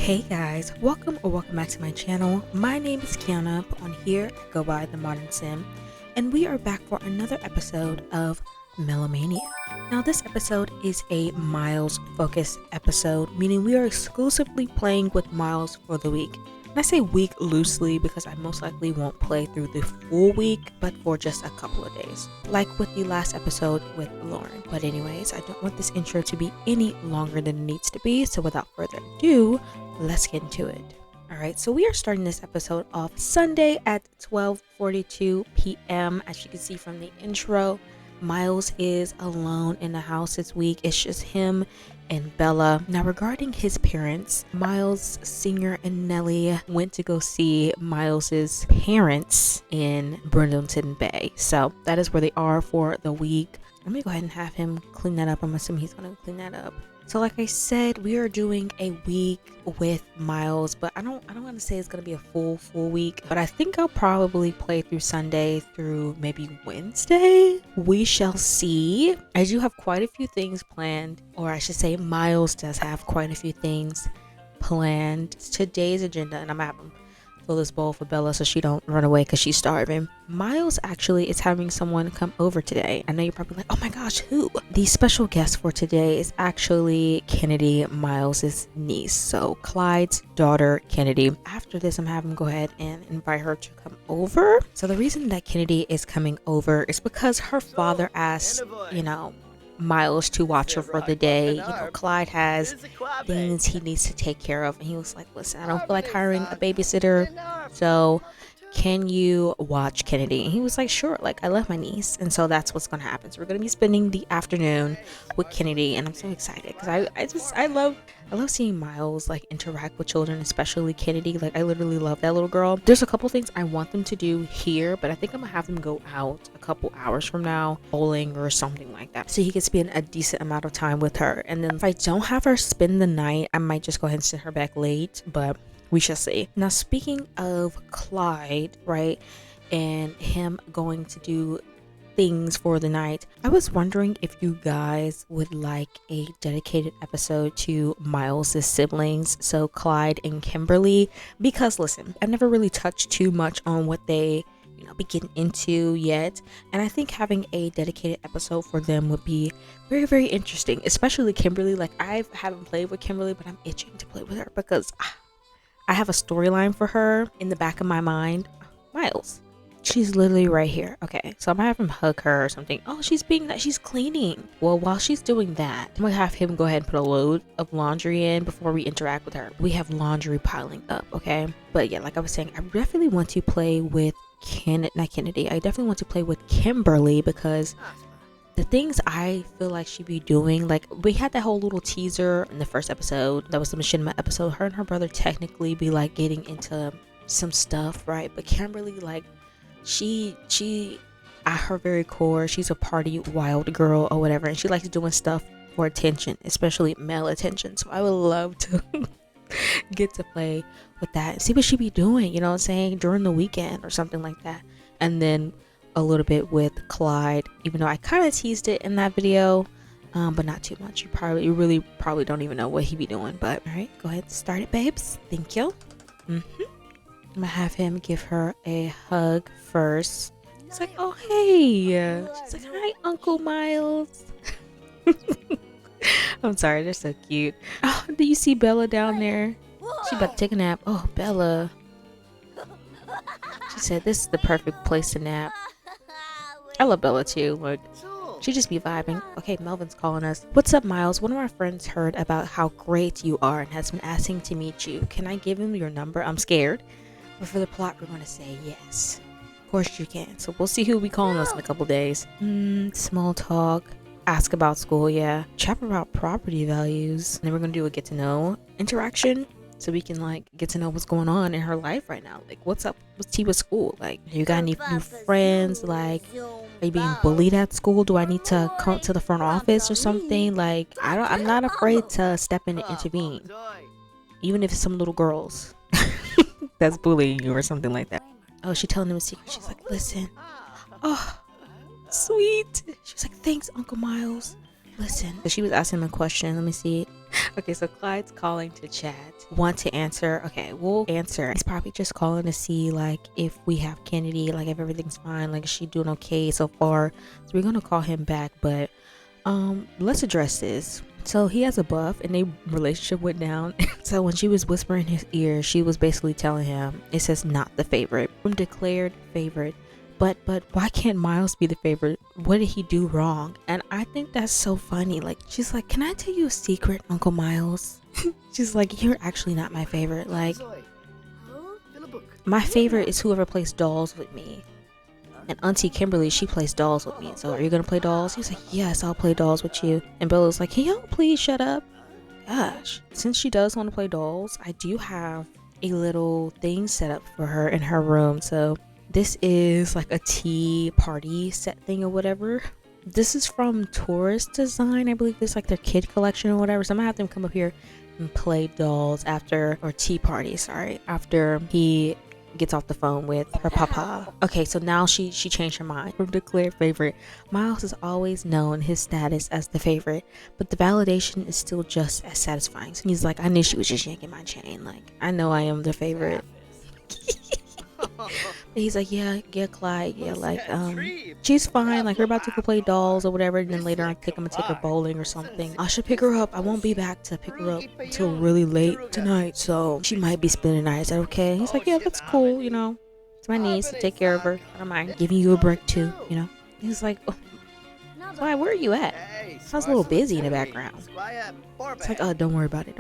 Hey guys, welcome back to my channel. My name is Kiana, but on here I go by the Modern Sim, and we are back for another episode of Melomania. Now this episode is a Miles focused episode, meaning we are exclusively playing with Miles for the week. And I say week loosely because I most likely won't play through the full week, but for just a couple of days, like with the last episode with Lauren. But anyways, I don't want this intro to be any longer than it needs to be, so without further ado, let's get into it. Alright, so we are starting this episode off Sunday at 12:42 p.m. As you can see from the intro, Miles is alone in the house this week. It's just him and Bella. Now regarding his parents, Miles Sr. and Nellie went to go see Miles's parents in Brindleton Bay. So that is where they are for the week. Let me go ahead and have him clean that up. I'm assuming he's gonna clean that up. So like I said, we are doing a week with Miles, but I don't want to say it's going to be a full week, but I think I'll probably play through Sunday through maybe Wednesday. We shall see. I do have quite a few things planned, or I should say Miles does have quite a few things planned. Today's agenda, and I'm gonna have him fill this bowl for Bella so she don't run away because she's starving. Miles actually is having someone come over today. I know you're probably like, oh my gosh, who? The special guest for today is actually Kennedy, Miles's niece. So Clyde's daughter, Kennedy. After this, I'm having him go ahead and invite her to come over. So the reason that Kennedy is coming over is because her father asked, Miles to watch her for the day. Clyde has things he needs to take care of, and he was like, listen, I don't feel like hiring a babysitter, so can you watch Kennedy? And he was like, sure. Like, I love my niece, and so that's what's gonna happen. So we're gonna be spending the afternoon with Kennedy, and I'm so excited because I love seeing Miles like interact with children, especially Kennedy. Like, I literally love that little girl. There's a couple things I want them to do here, but I think I'm gonna have them go out a couple hours from now, bowling or something like that, so he can spend a decent amount of time with her. And then if I don't have her spend the night, I might just go ahead and send her back late, but we shall see. Now, speaking of Clyde, right, and him going to do things for the night, I was wondering if you guys would like a dedicated episode to Miles's siblings, so Clyde and Kimberly, because listen, I've never really touched too much on what they be getting into yet, and I think having a dedicated episode for them would be very, very interesting, especially Kimberly. Like, I haven't played with Kimberly, but I'm itching to play with her because I have a storyline for her in the back of my mind. Miles, she's literally right here. Okay, so I'm gonna have him hug her or something. Oh, she's cleaning. Well, while she's doing that, I'm gonna have him go ahead and put a load of laundry in before we interact with her. We have laundry piling up, okay? But yeah, like I was saying, I definitely want to play with not Kennedy. I definitely want to play with Kimberly because the things I feel like she'd be doing, like we had that whole little teaser in the first episode, that was the machinima episode, her and her brother technically be like getting into some stuff, right? But Kimberly, like she at her very core, she's a party wild girl or whatever, and she likes doing stuff for attention, especially male attention. So I would love to get to play with that and see what she be doing, you know what I'm saying, during the weekend or something like that. And then a little bit with Clyde, even though I kind of teased it in that video, but not too much. You really probably don't even know what he be doing. But all right, go ahead and start it, babes. Thank you. I'm gonna have him give her a hug first. He's like, oh hey. She's like, hi Uncle Miles. I'm sorry, they're so cute. Oh, do you see Bella down there? She about to take a nap. Oh, Bella. She said this is the perfect place to nap. I love Bella too. Like, she just be vibing. Okay, Melvin's calling us. What's up, Miles? One of our friends heard about how great you are and has been asking to meet you. Can I give him your number? I'm scared, but for the plot, we're going to say yes. Of course you can. So we'll see who will be calling us in a couple days. Small talk. Ask about school, yeah. Chat about property values. And then we're going to do a get to know interaction, so we can like get to know what's going on in her life right now. Like, what's up with T with school? Like, you got any new friends? Like, are you being bullied at school? Do I need to come to the front office or something? Like, I'm not afraid to step in and intervene, even if it's some little girls that's bullying you or something like that. Oh, she telling him a secret. She's like, listen. Oh, sweet. She was like, thanks, Uncle Miles. Listen. So she was asking him a question. Let me see. Okay, so Clyde's calling to chat. Want to answer? Okay, we'll answer. He's probably just calling to see like if we have Kennedy, like if everything's fine, like is she doing okay so far. So we're gonna call him back, but let's address this. So he has a buff and their relationship went down. So when she was whispering in his ear, she was basically telling him it says not the favorite from declared favorite. But why can't Miles be the favorite? What did he do wrong? And I think that's so funny. Like, she's like, can I tell you a secret, Uncle Miles? She's like, you're actually not my favorite. Like, my favorite is whoever plays dolls with me. And Auntie Kimberly, she plays dolls with me. So are you gonna play dolls? He's like, yes, I'll play dolls with you. And Bella's like, can y'all please shut up? Gosh, since she does want to play dolls, I do have a little thing set up for her in her room. So this is like a tea party set thing or whatever. This is from Taurus Design. I believe this is like their kid collection or whatever. So I'm gonna have them come up here and play dolls after, or tea party, sorry, after he gets off the phone with her papa. Okay, so now she changed her mind from declared favorite. Miles has always known his status as the favorite, but the validation is still just as satisfying. So he's like, I knew she was just yanking my chain. Like, I know I am the favorite. He's like, yeah, Clyde, yeah, like, she's fine, like, we're about to go play dolls or whatever, and then later I think I'm gonna take her bowling or something. I should pick her up. I won't be back to pick her up until really late tonight, so she might be spending the night. Is that okay? He's like, yeah, that's cool, you know, it's my niece, to take care of her. I don't mind giving you a break too, you know. He's like, oh, why, where are you at? Sounds a little busy in the background. It's like, oh, don't worry about it,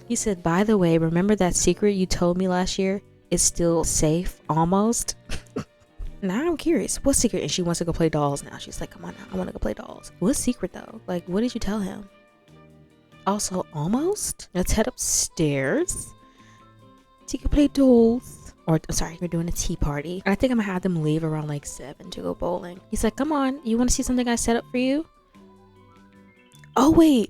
He said, by the way, remember that secret you told me last year? It's still safe, almost. Now I'm curious, what secret? And she wants to go play dolls now. She's like, come on now, I want to go play dolls. What secret though? Like, what did you tell him? Also, almost? Let's head upstairs. So you can play dolls. Or, sorry, we're doing a tea party. And I think I'm gonna have them leave around like 7 to go bowling. He's like, come on, you want to see something I set up for you? Oh, wait.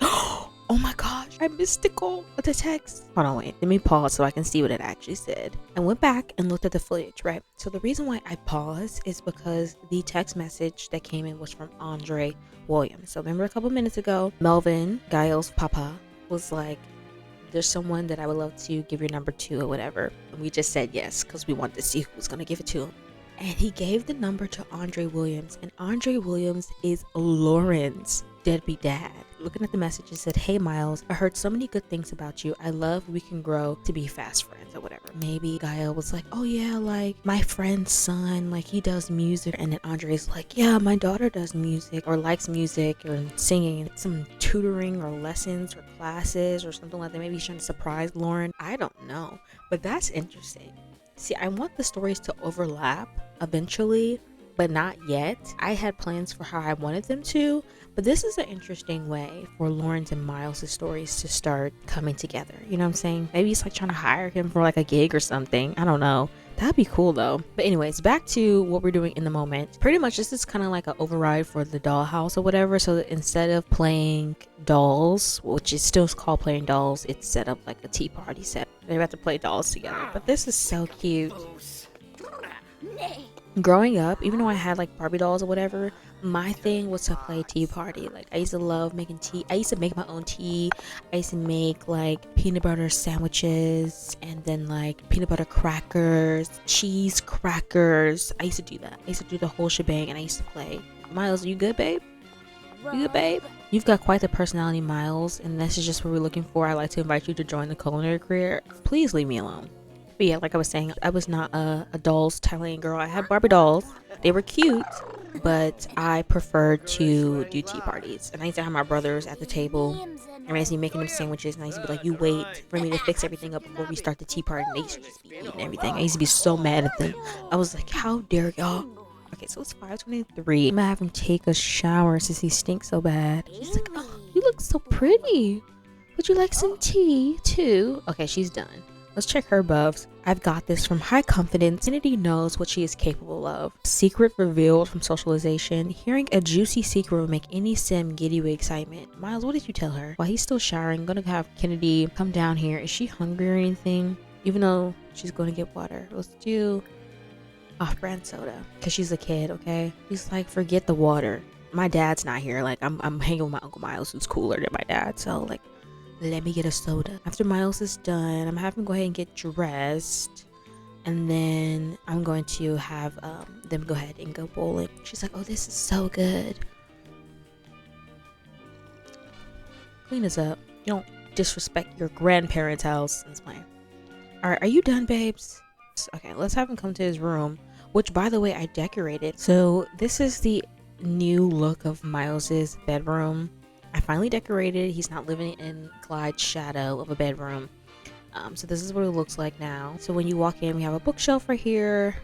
Oh my gosh, I missed the call, the text. Hold on, wait, let me pause so I can see what it actually said. I went back and looked at the footage, right? So the reason why I paused is because the text message that came in was from Andre Williams. So remember a couple minutes ago, Melvin, Gael's papa, was like, there's someone that I would love to give your number to or whatever. And we just said yes, because we wanted to see who was gonna give it to him. And he gave the number to Andre Williams, and Andre Williams is Lauren's deadbeat dad. Looking at the message, it said, hey Miles, I heard so many good things about you. I love we can grow to be fast friends or whatever. Maybe Gael was like, oh yeah, like my friend's son, like he does music. And then Andre's like, yeah, my daughter does music or likes music or singing. Some tutoring or lessons or classes or something like that. Maybe he's trying to surprise Lauren. I don't know, but that's interesting. See, I want the stories to overlap eventually, but not yet. I had plans for how I wanted them to, but this is an interesting way for Lauren's and Miles' stories to start coming together. You know what I'm saying? Maybe he's like trying to hire him for like a gig or something. I don't know. That'd be cool though. But anyways, back to what we're doing in the moment. Pretty much this is kind of like an override for the dollhouse or whatever. So instead of playing dolls, which is still called playing dolls, it's set up like a tea party set. They're about to play dolls together. But this is so cute. Growing up, even though I had like Barbie dolls or whatever, my thing was to play tea party. Like I used to love making tea. I used to make my own tea. I used to make like peanut butter sandwiches and then like peanut butter crackers, cheese crackers. I used to do that. I used to do the whole shebang, and I used to play. Miles, you good, babe? You good, babe? You've got quite the personality, Miles, and this is just what we're looking for. I'd like to invite you to join the culinary career. Please leave me alone. But yeah, like I was saying, I was not a dolls Thailand girl. I had Barbie dolls. They were cute, but I preferred to do tea parties. And I used to have my brothers at the table, and I used to be making them sandwiches, and I used to be like, you wait for me to fix everything up before we start the tea party. And they used to just be eating everything. I used to be so mad at them. I was like, how dare y'all? Okay, so it's 5:23. I'm gonna have him take a shower since he stinks so bad. He's like, oh, you look so pretty. Would you like some tea too? Okay, she's done. Let's check her buffs. I've got this from high confidence. Kennedy knows what she is capable of. Secret revealed from socialization. Hearing a juicy secret will make any sim giddy with excitement. Miles, what did you tell her? While he's still showering, I'm gonna have Kennedy come down here. Is she hungry or anything? Even though she's gonna get water. Let's do off-brand soda because she's a kid. Okay, he's like, forget the water. my dad's not here. Like I'm hanging with my Uncle Miles, who's cooler than my dad. So like, let me get a soda. After Miles is done, I'm having to go ahead and get dressed. And then I'm going to have them go ahead and go bowling. She's like, oh, this is so good. Clean us up. You don't disrespect your grandparents' house. That's fine. All right, are you done, babes? Okay, let's have him come to his room, which, by the way, I decorated. So this is the new look of Miles's bedroom. I finally decorated. He's not living in Clyde's shadow of a bedroom. So this is what it looks like now. So when you walk in, we have a bookshelf right here,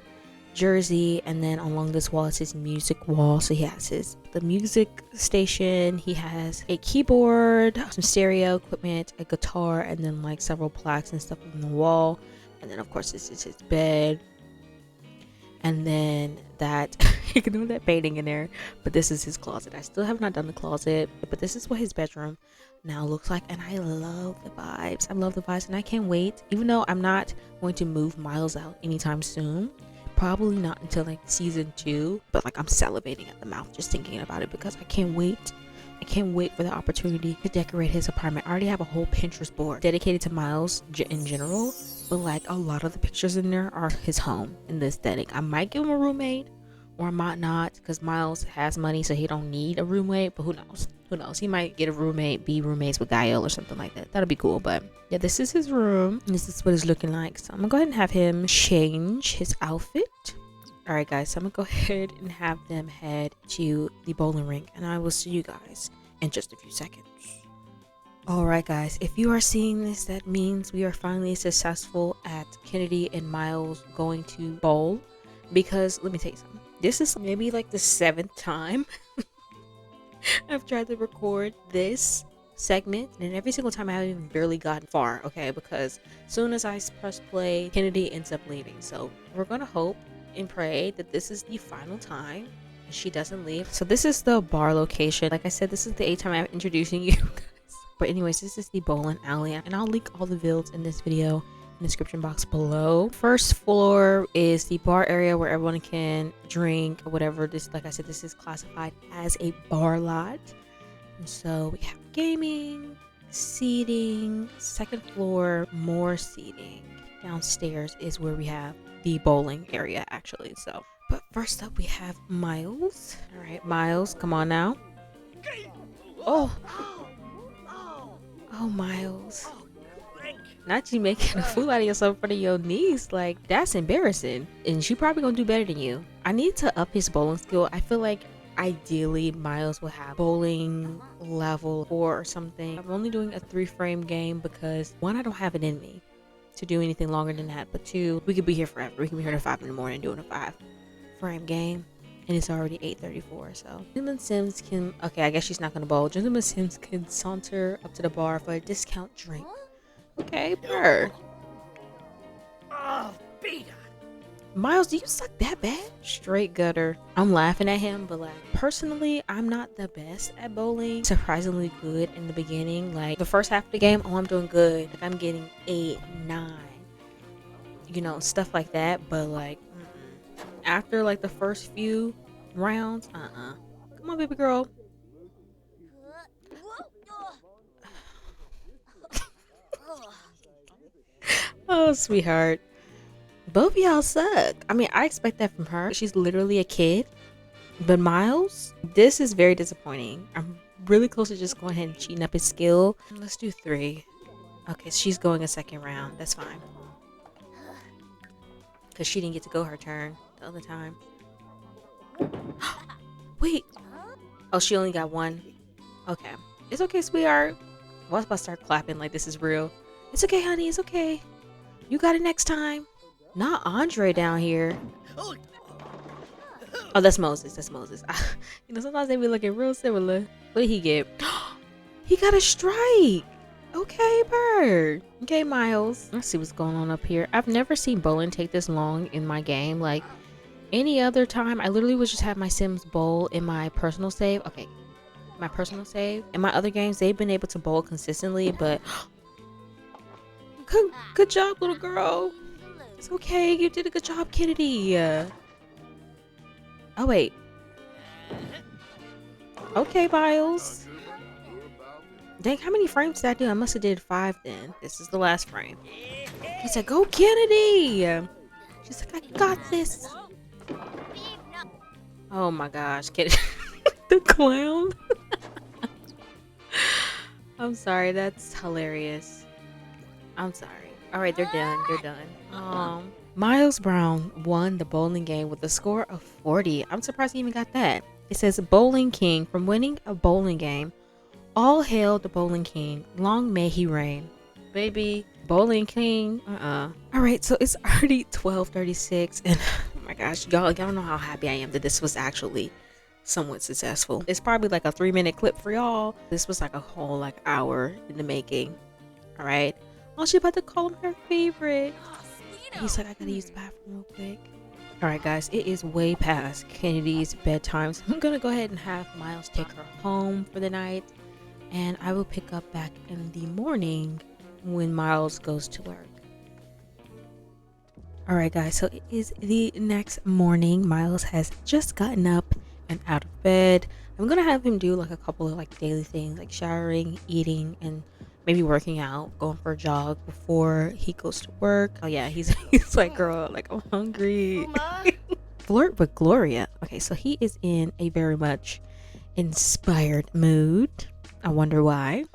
jersey, and then along this wall is his music wall. So he has the music station, he has a keyboard, some stereo equipment, a guitar, and then like several plaques and stuff on the wall. And then of course this is his bed. And then that ignore that painting in there, but this is his closet. I still have not done the closet, but this is what his bedroom now looks like, and I love the vibes. I love the vibes, and I can't wait. Even though I'm not going to move Miles out anytime soon, probably not until like season 2, but like I'm salivating at the mouth just thinking about it because I can't wait. I can't wait for the opportunity to decorate his apartment. I already have a whole Pinterest board dedicated to Miles in general, but like a lot of the pictures in there are his home and the aesthetic. I might give him a roommate, or I might not, because Miles has money, so he don't need a roommate. But who knows? Who knows? He might get a roommate, be roommates with Gael or something like that. That'll be cool. But yeah, this is his room. This is what it's looking like. So I'm gonna go ahead and have him change his outfit. All right, guys. So I'm gonna go ahead and have them head to the bowling rink, and I will see you guys in just a few seconds. All right, guys. If you are seeing this, that means we are finally successful at Kennedy and Miles going to bowl. Because let me tell you something. This is maybe like the 7th time I've tried to record this segment, and every single time I haven't even barely gotten far. Okay, because as soon as I press play, Kennedy ends up leaving. So we're gonna hope and pray that this is the final time and she doesn't leave. So this is the bar location. Like I said, this is the 8th time I'm introducing you guys. But anyways, this is the bowling alley, and I'll link all the builds in this video in the description box below. First floor is the bar area where everyone can drink or whatever. This, like I said, this is classified as a bar lot. And so we have gaming, seating. Second floor, more seating. Downstairs is where we have the bowling area, actually. So, but first up we have Miles. All right, Miles, come on now. Oh, Miles. Not you making a fool out of yourself in front of your niece. Like, that's embarrassing. And she probably gonna do better than you. I need to up his bowling skill. I feel like ideally Miles will have bowling level 4 or something. I'm only doing a 3-frame game because 1, I don't have it in me to do anything longer than that. But 2, we could be here forever. We could be here at 5 in the morning doing a 5-frame game. And it's already 8:34, so Gentleman Sims can, okay, I guess she's not gonna bowl. Gentleman Sims can saunter up to the bar for a discount drink. Okay, purr. Oh, beat her. Miles, do you suck that bad? Straight gutter. I'm laughing at him, but like, personally, I'm not the best at bowling. Surprisingly good in the beginning. Like, the first half of the game, oh, I'm doing good. Like, I'm getting 8, 9. You know, stuff like that. But like, after like the first few rounds, come on, baby girl. Oh, sweetheart. Both of y'all suck. I mean, I expect that from her. She's literally a kid. But Miles, this is very disappointing. I'm really close to just going ahead and cheating up his skill. Let's do 3. Okay, she's going a second round. That's fine. Because she didn't get to go her turn the other time. Wait. Oh, she only got 1. Okay. It's okay, sweetheart. I was about to start clapping like this is real. It's okay, honey. It's okay. You got it next time. Not Andre down here. Oh, that's Moses. That's Moses. You know, sometimes they be looking real similar. What did he get? He got a strike. Okay, bird. Okay, Miles. Let's see what's going on up here. I've never seen bowling take this long in my game. Like, any other time, I literally would just have my Sims bowl in my personal save. Okay, my personal save. In my other games, they've been able to bowl consistently, but good job, little girl. It's okay. You did a good job, Kennedy. Oh, wait. Okay, Miles. Dang, how many frames did I do? I must have did 5 then. This is the last frame. He said, go Kennedy. She's like, I got this. Oh my gosh, Kennedy. The clown. I'm sorry, that's hilarious. I'm sorry. All right, they're done. They're done. Miles Brown won the bowling game with a score of 40. I'm surprised he even got that. It says Bowling King from winning a bowling game. All hail the Bowling King. Long may he reign. Baby, Bowling King. All right, so it's already 12:36, and oh my gosh, y'all don't know how happy I am that this was actually somewhat successful. It's probably like a 3-minute clip for y'all. This was like a whole like hour in the making. All right. Oh, she about to call him her favorite. He's like, I gotta use the bathroom real quick. All right, guys, it is way past Kennedy's bedtime, so I'm gonna go ahead and have Miles take her home for the night, and I will pick up back in the morning when Miles goes to work. All right, guys, so it is the next morning. Miles has just gotten up and out of bed. I'm gonna have him do like a couple of like daily things, like showering, eating, and maybe working out, going for a jog before he goes to work. Oh yeah, he's like, girl, like I'm hungry. Flirt with Gloria. Okay, so he is in a very much inspired mood. I wonder why.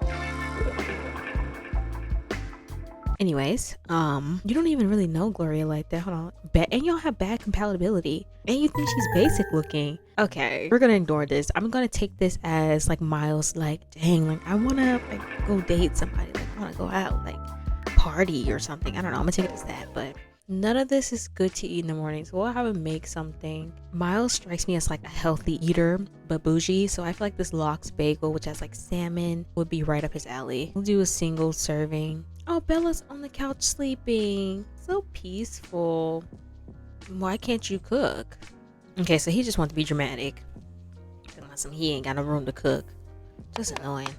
Anyways, you don't even really know Gloria like that. Hold on. And y'all have bad compatibility. And you think she's basic looking. Okay, we're gonna ignore this. I'm gonna take this as like Miles, like, dang, like I wanna like go date somebody. Like I wanna go out, like party or something. I don't know. I'm gonna take it as that, but none of this is good to eat in the morning. So we'll have him make something. Miles strikes me as like a healthy eater, but bougie. So I feel like this lox bagel, which has like salmon, would be right up his alley. We'll do a single serving. Oh, Bella's on the couch sleeping. So peaceful. Why can't you cook? Okay, so he just wants to be dramatic. He ain't got no room to cook. Just annoying.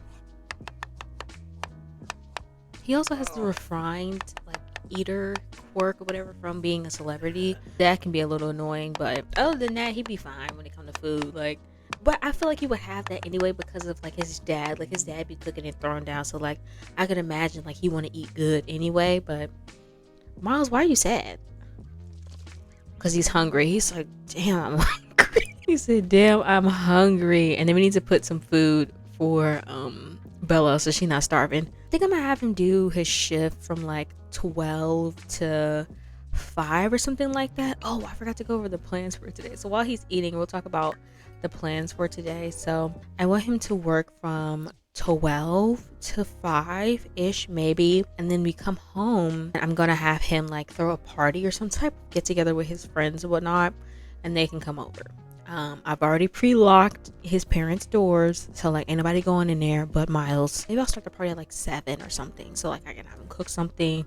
He also has the refined like eater quirk or whatever from being a celebrity. That can be a little annoying, but other than that, he'd be fine when it comes to food. Like, but I feel like he would have that anyway because of like his dad. Like his dad be cooking and throwing down. So like I could imagine like he want to eat good anyway. But Miles, why are you sad? Because he's hungry. He's like, damn, I'm hungry. He said, damn, I'm hungry. And then we need to put some food for Bella so she's not starving. I think I'm gonna have him do his shift from like 12 to 5 or something like that. Oh, I forgot to go over the plans for today. So while he's eating, we'll talk about the plans for today. So I want him to work from 12 to 5-ish maybe, and then we come home and I'm gonna have him like throw a party or some type of get together with his friends and whatnot, and they can come over. I've already pre-locked his parents' doors, so like ain't nobody going in there but Miles. Maybe I'll start the party at like 7 or something, so like I can have him cook something,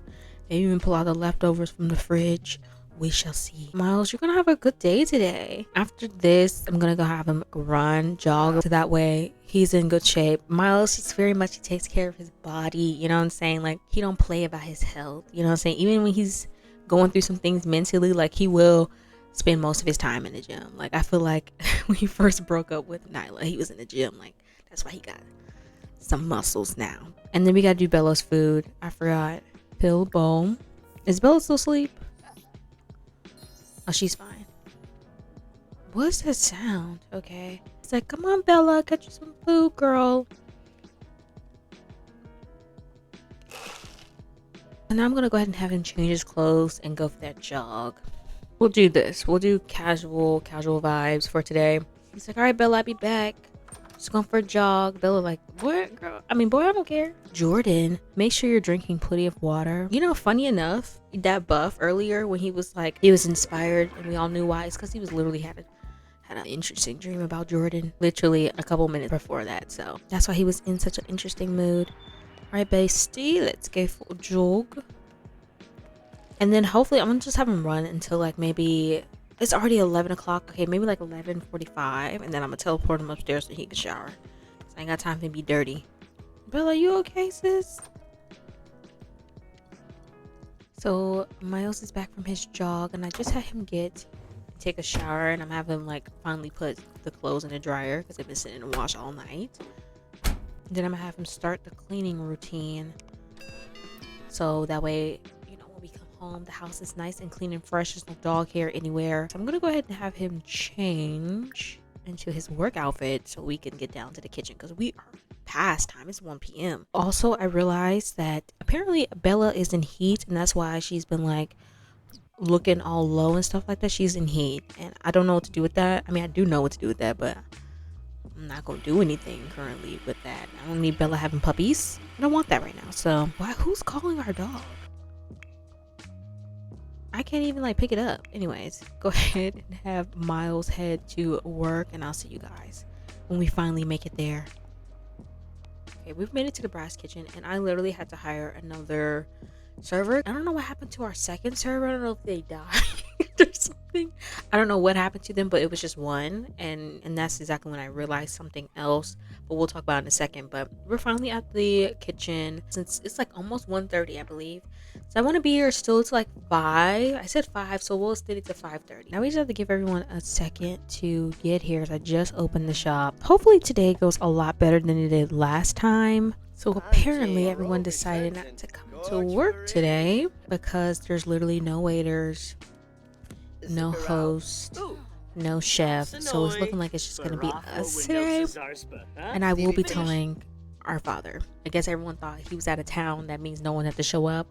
maybe even pull out the leftovers from the fridge. We shall see. Miles, you're gonna have a good day today. After this, I'm gonna go have him run, jog, so that way he's in good shape. Miles, he's very much, he takes care of his body, you know what I'm saying? Like he don't play about his health, you know what I'm saying? Even when he's going through some things mentally, like he will spend most of his time in the gym. Like I feel like when he first broke up with Nyla, he was in the gym. Like that's why he got some muscles now. And then we gotta do Bella's food. I forgot. Pill bowl. Is Bella still asleep? Oh, she's fine. What's that sound? Okay. It's like, come on, Bella, get you some food, girl. And now I'm gonna go ahead and have him change his clothes and go for that jog. We'll do this. We'll do casual vibes for today. He's like, all right, Bella, I'll be back. Just going for a jog. Bella like, what, girl? I mean, boy, I don't care. Jordan, make sure you're drinking plenty of water. You know, funny enough, that buff earlier when he was like, he was inspired and we all knew why. It's because he was literally had an interesting dream about Jordan literally a couple minutes before that. So that's why he was in such an interesting mood. All right, bestie, let's go for a jog. And then hopefully I'm gonna just have him run until like maybe it's already 11 o'clock. Okay, maybe like 11:45, and then I'm gonna teleport him upstairs so he can shower. So I ain't got time for him to be dirty. Bella, you okay, sis? So Miles is back from his jog, and I just had him get take a shower, and I'm having him like finally put the clothes in the dryer because they've been sitting in the wash all night. Then I'm gonna have him start the cleaning routine, so that way, you know, when we come home, the house is nice and clean and fresh. There's no dog hair anywhere. So I'm gonna go ahead and have him change into his work outfit so we can get down to the kitchen because we are past time. It's 1 p.m. Also, I realized that apparently Bella is in heat, and that's why she's been like looking all low and stuff like that. She's in heat, and I don't know what to do with that. I mean, I do know what to do with that, but I'm not gonna do anything currently with that. I don't need Bella having puppies. I don't want that right now. So who's calling our dog? I can't even like pick it up. Anyways, go ahead and have Miles head to work, and I'll see you guys when we finally make it there. Okay, we've made it to the brass kitchen, and I literally had to hire another server. I don't know what happened to our second server. I don't know if they died or something. I don't know what happened to them, but it was just one, and that's exactly when I realized something else, but we'll talk about it in a second. But we're finally at the kitchen since it's like almost 1:30, I believe. So I want to be here still to like 5. I said 5, so we'll extend it to 5:30. Now we just have to give everyone a second to get here as I just opened the shop. Hopefully today goes a lot better than it did last time. So apparently everyone decided not to come to work today because there's literally no waiters, no host, no chef. So it's looking like it's just gonna be us today. And I will be telling our father. I guess everyone thought he was out of town. That means no one had to show up.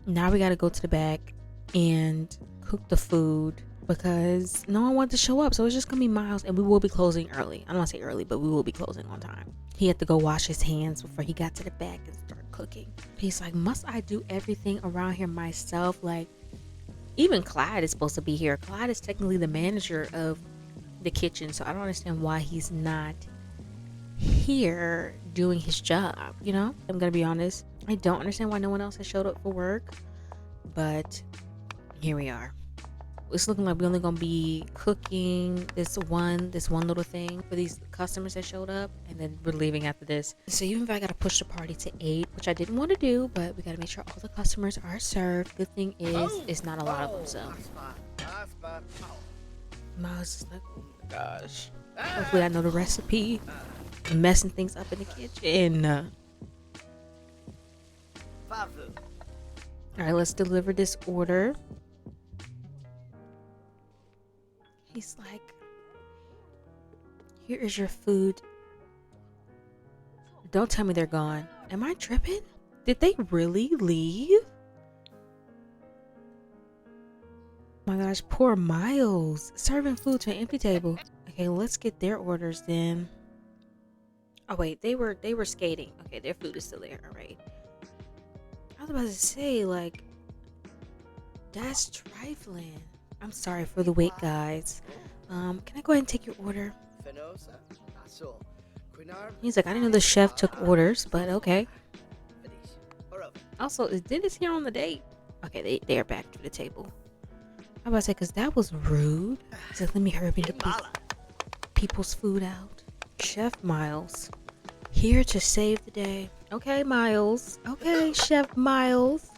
Now we gotta go to the back and cook the food because no one wanted to show up. So it's just gonna be Miles, and we will be closing early. I don't want to say early, but we will be closing on time. He had to go wash his hands before he got to the back and start cooking. He's like, must I do everything around here myself? Like, even Clyde is supposed to be here. Clyde is technically the manager of the kitchen, so I don't understand why he's not here doing his job, you know? I'm gonna be honest. I don't understand why no one else has showed up for work, but here we are. It's looking like we're only gonna be cooking this one little thing for these customers that showed up, and then we're leaving after this. So even if I gotta push the party to 8, which I didn't want to do, but we gotta make sure all the customers are served. Good thing is it's not a lot of them, so Miles is like, oh my gosh, hopefully I know the recipe. I'm messing things up in the kitchen. All right, let's deliver this order. He's like, here is your food. Don't tell me they're gone. Am I tripping? Did they really leave? Oh my gosh, poor Miles. Serving food to an empty table. Okay, let's get their orders then. Oh wait, they were skating. Okay, their food is still there. All right. I was about to say, like, that's trifling. I'm sorry for the wait, guys. Can I go ahead and take your order? He's like, I didn't know the chef took orders, but okay. Also, is Dennis here on the date? Okay, they are back to the table. I was about to say, because that was rude. He's like, let me hurry up and get people's food out. Chef Miles, here to save the day. Okay, Miles. Okay, Chef Miles.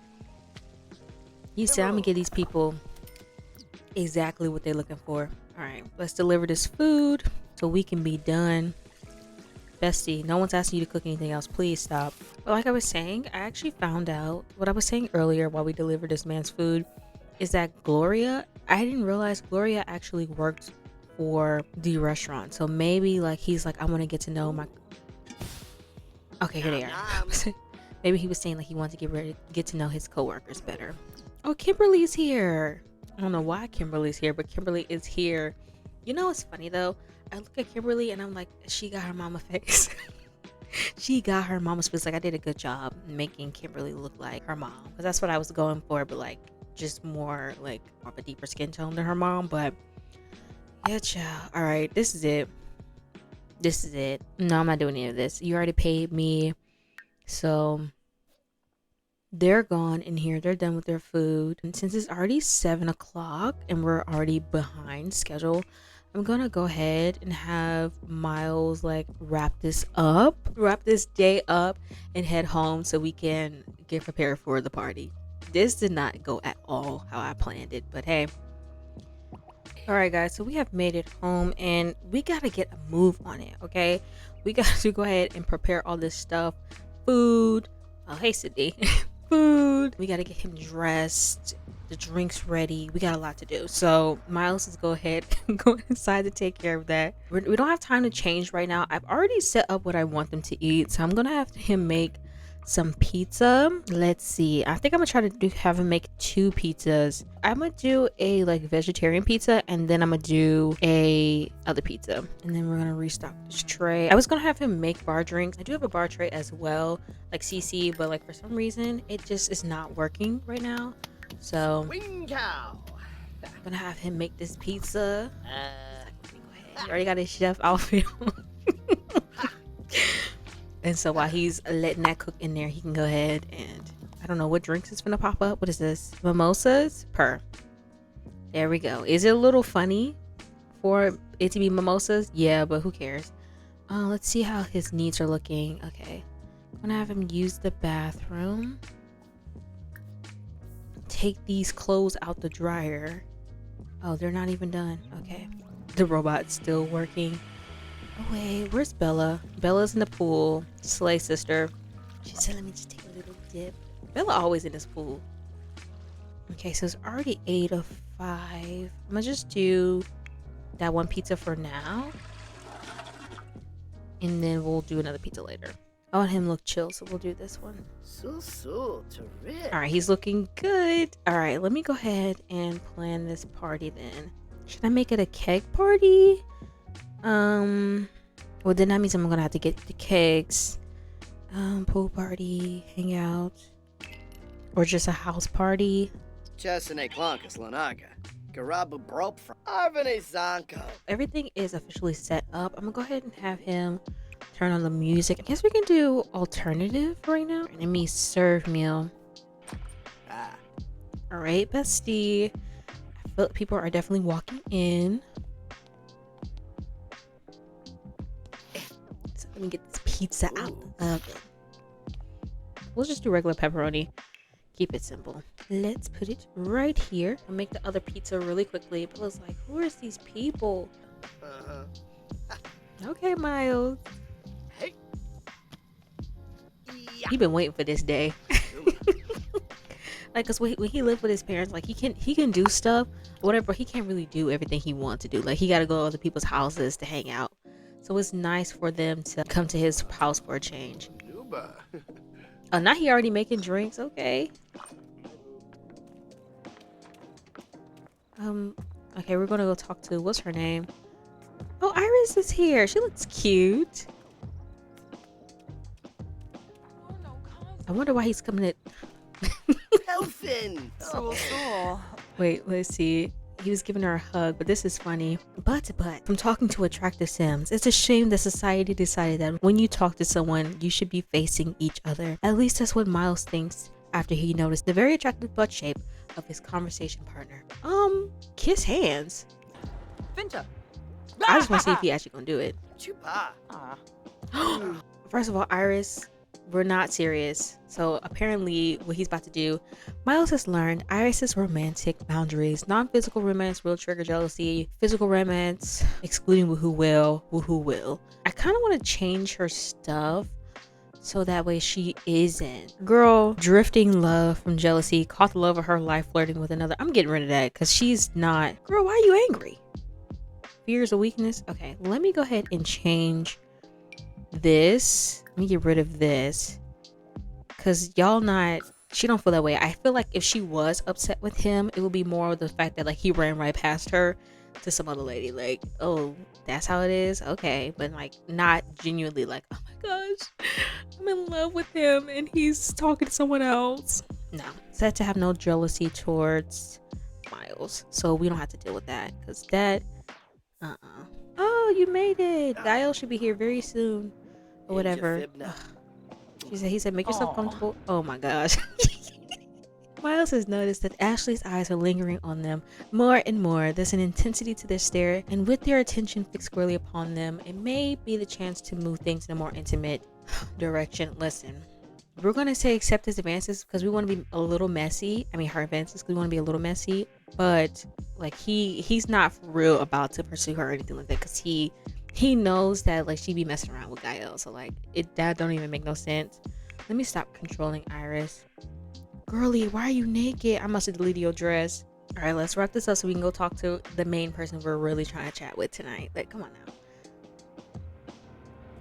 You said I'm gonna give these people exactly what they're looking for. All right, let's deliver this food so we can be done. Bestie, no one's asking you to cook anything else. Please stop. But like I was saying, I actually found out what I was saying earlier while we delivered this man's food is that Gloria, I didn't realize Gloria actually worked for the restaurant. So maybe like he's like, I want to get to know my... Okay, here they are. Maybe he was saying like he wanted to get to know his coworkers better. Oh, Kimberly's here. I don't know why Kimberly's here, but Kimberly is here. You know what's funny though? I look at Kimberly and I'm like, she got her mama face. She got her mama's face. Like, I did a good job making Kimberly look like her mom, because that's what I was going for, but like just more of a deeper skin tone than her mom. But yeah, child. All right, this is it. No, I'm not doing any of this. You already paid me, so they're gone in here. They're done with their food, and since it's already 7 o'clock and we're already behind schedule, I'm gonna go ahead and have Miles like wrap this day up and head home so we can get prepared for the party. This did not go at all how I planned it, but hey, All right, guys, so we have made it home and we got to get a move on it, okay? We got to go ahead and prepare all this stuff. Food. Oh, hey, Sydney. Food. We got to get him dressed. The drinks ready. We got a lot to do. So Miles is go ahead and go inside to take care of that. We don't have time to change right now. I've already set up what I want them to eat. So I'm going to have him make some pizza. Let's see. I think I'm gonna try to have him make 2 pizzas. I'm gonna do a like vegetarian pizza and then I'm gonna do a other pizza and then we're gonna restock this tray. I was gonna have him make bar drinks. I do have a bar tray as well, like CC, but like for some reason it just is not working right now. So I'm gonna have him make this pizza. He already got his chef outfit on. And so while he's letting that cook in there, he can go ahead and I don't know what drinks is gonna pop up. What is this? Mimosas? There we go. Is it a little funny for it to be mimosas? Yeah, but who cares? Let's see how his needs are looking. Okay. I'm gonna have him use the bathroom. Take these clothes out the dryer. Oh, they're not even done. Okay. The robot's still working. Oh wait, where's Bella? Bella's in the pool. Slay sister. She said, let me just take a little dip. Bella always in this pool. Okay, so it's already 8 of 5. I'm gonna just do that one pizza for now. And then we'll do another pizza later. I want him to look chill, so we'll do this one. Alright, he's looking good. Alright, let me go ahead and plan this party then. Should I make it a keg party? Well then that means I'm gonna have to get the kegs. Pool party, hang out, or just a house party. Everything is officially set up. I'm gonna go ahead and have him turn on the music. I guess we can do alternative right now. Let me serve meal. All right, bestie. I feel like people are definitely walking in. Let me get this pizza out of the oven. We'll just do regular pepperoni. Keep it simple. Let's put it right here. I'll make the other pizza really quickly. But I was like, who are these people? Okay, Miles. Hey. He been waiting for this day. Like, cause when he lived with his parents, like he can do stuff, whatever. But he can't really do everything he wants to do. Like he got to go to other people's houses to hang out. So it's nice for them to come to his house for a change. Oh, now he already making drinks. Okay. Okay, we're gonna go talk to, what's her name? Oh, Iris is here. She looks cute. I wonder why he's coming at. Wait, let's see. He was giving her a hug, but this is funny. But from talking to attractive Sims, it's a shame that society decided that when you talk to someone, you should be facing each other. At least that's what Miles thinks after he noticed the very attractive butt shape of his conversation partner. Kiss hands. I just want to see if he actually gonna do it. First of all, Iris, we're not serious. So apparently what he's about to do, Miles has learned Iris's romantic boundaries. Non-physical romance will trigger jealousy. Physical romance, excluding woohoo will. I kind of want to change her stuff so that way she isn't. Girl, drifting love from jealousy, caught the love of her life flirting with another. I'm getting rid of that because she's not. Girl, why are you angry? Fears a weakness? Okay, let me go ahead and change this. Let me get rid of this because she don't feel that way. I feel like if she was upset with him, it would be more of the fact that like he ran right past her to some other lady, like, oh, that's how it is, okay, but like not genuinely like, oh my gosh, I'm in love with him and he's talking to someone else. No, said to have no jealousy towards Miles, so we don't have to deal with that because that oh, you made it. Dial should be here very soon or whatever. He said make yourself comfortable. Oh my gosh. Miles has noticed that Ashley's eyes are lingering on them more and more. There's an intensity to their stare, and with their attention fixed squarely upon them, it may be the chance to move things in a more intimate direction. Listen, we're going to say accept his advances because we want to be a little messy. I mean, her advances because we want to be a little messy, but like he's not for real about to pursue her or anything like that, because he knows that like she be messing around with Gael. So like that don't even make no sense. Let me stop controlling Iris. Girly, why are you naked? I must have deleted your dress. All right, let's wrap this up so we can go talk to the main person we're really trying to chat with tonight. Like, come on now.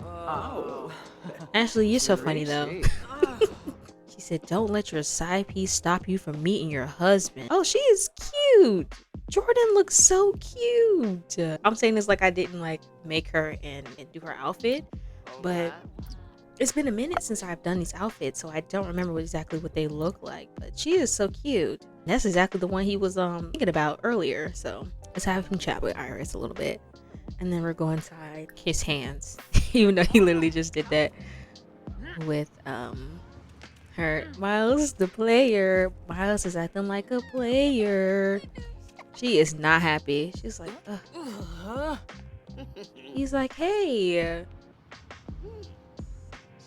Oh. Ashley, you're so funny though. She said, don't let your side piece stop you from meeting your husband. Oh, she is cute. Jordan looks so cute. I'm saying this like I didn't like make her and do her outfit, but it's been a minute since I've done these outfits, so I don't remember exactly what they look like, but she is so cute. That's exactly the one he was thinking about earlier. So let's have him chat with Iris a little bit, and then we're going to kiss hands, even though he literally just did that with her. Miles, the player. Miles is acting like a player. She is not happy. She's like, ugh. He's like, hey.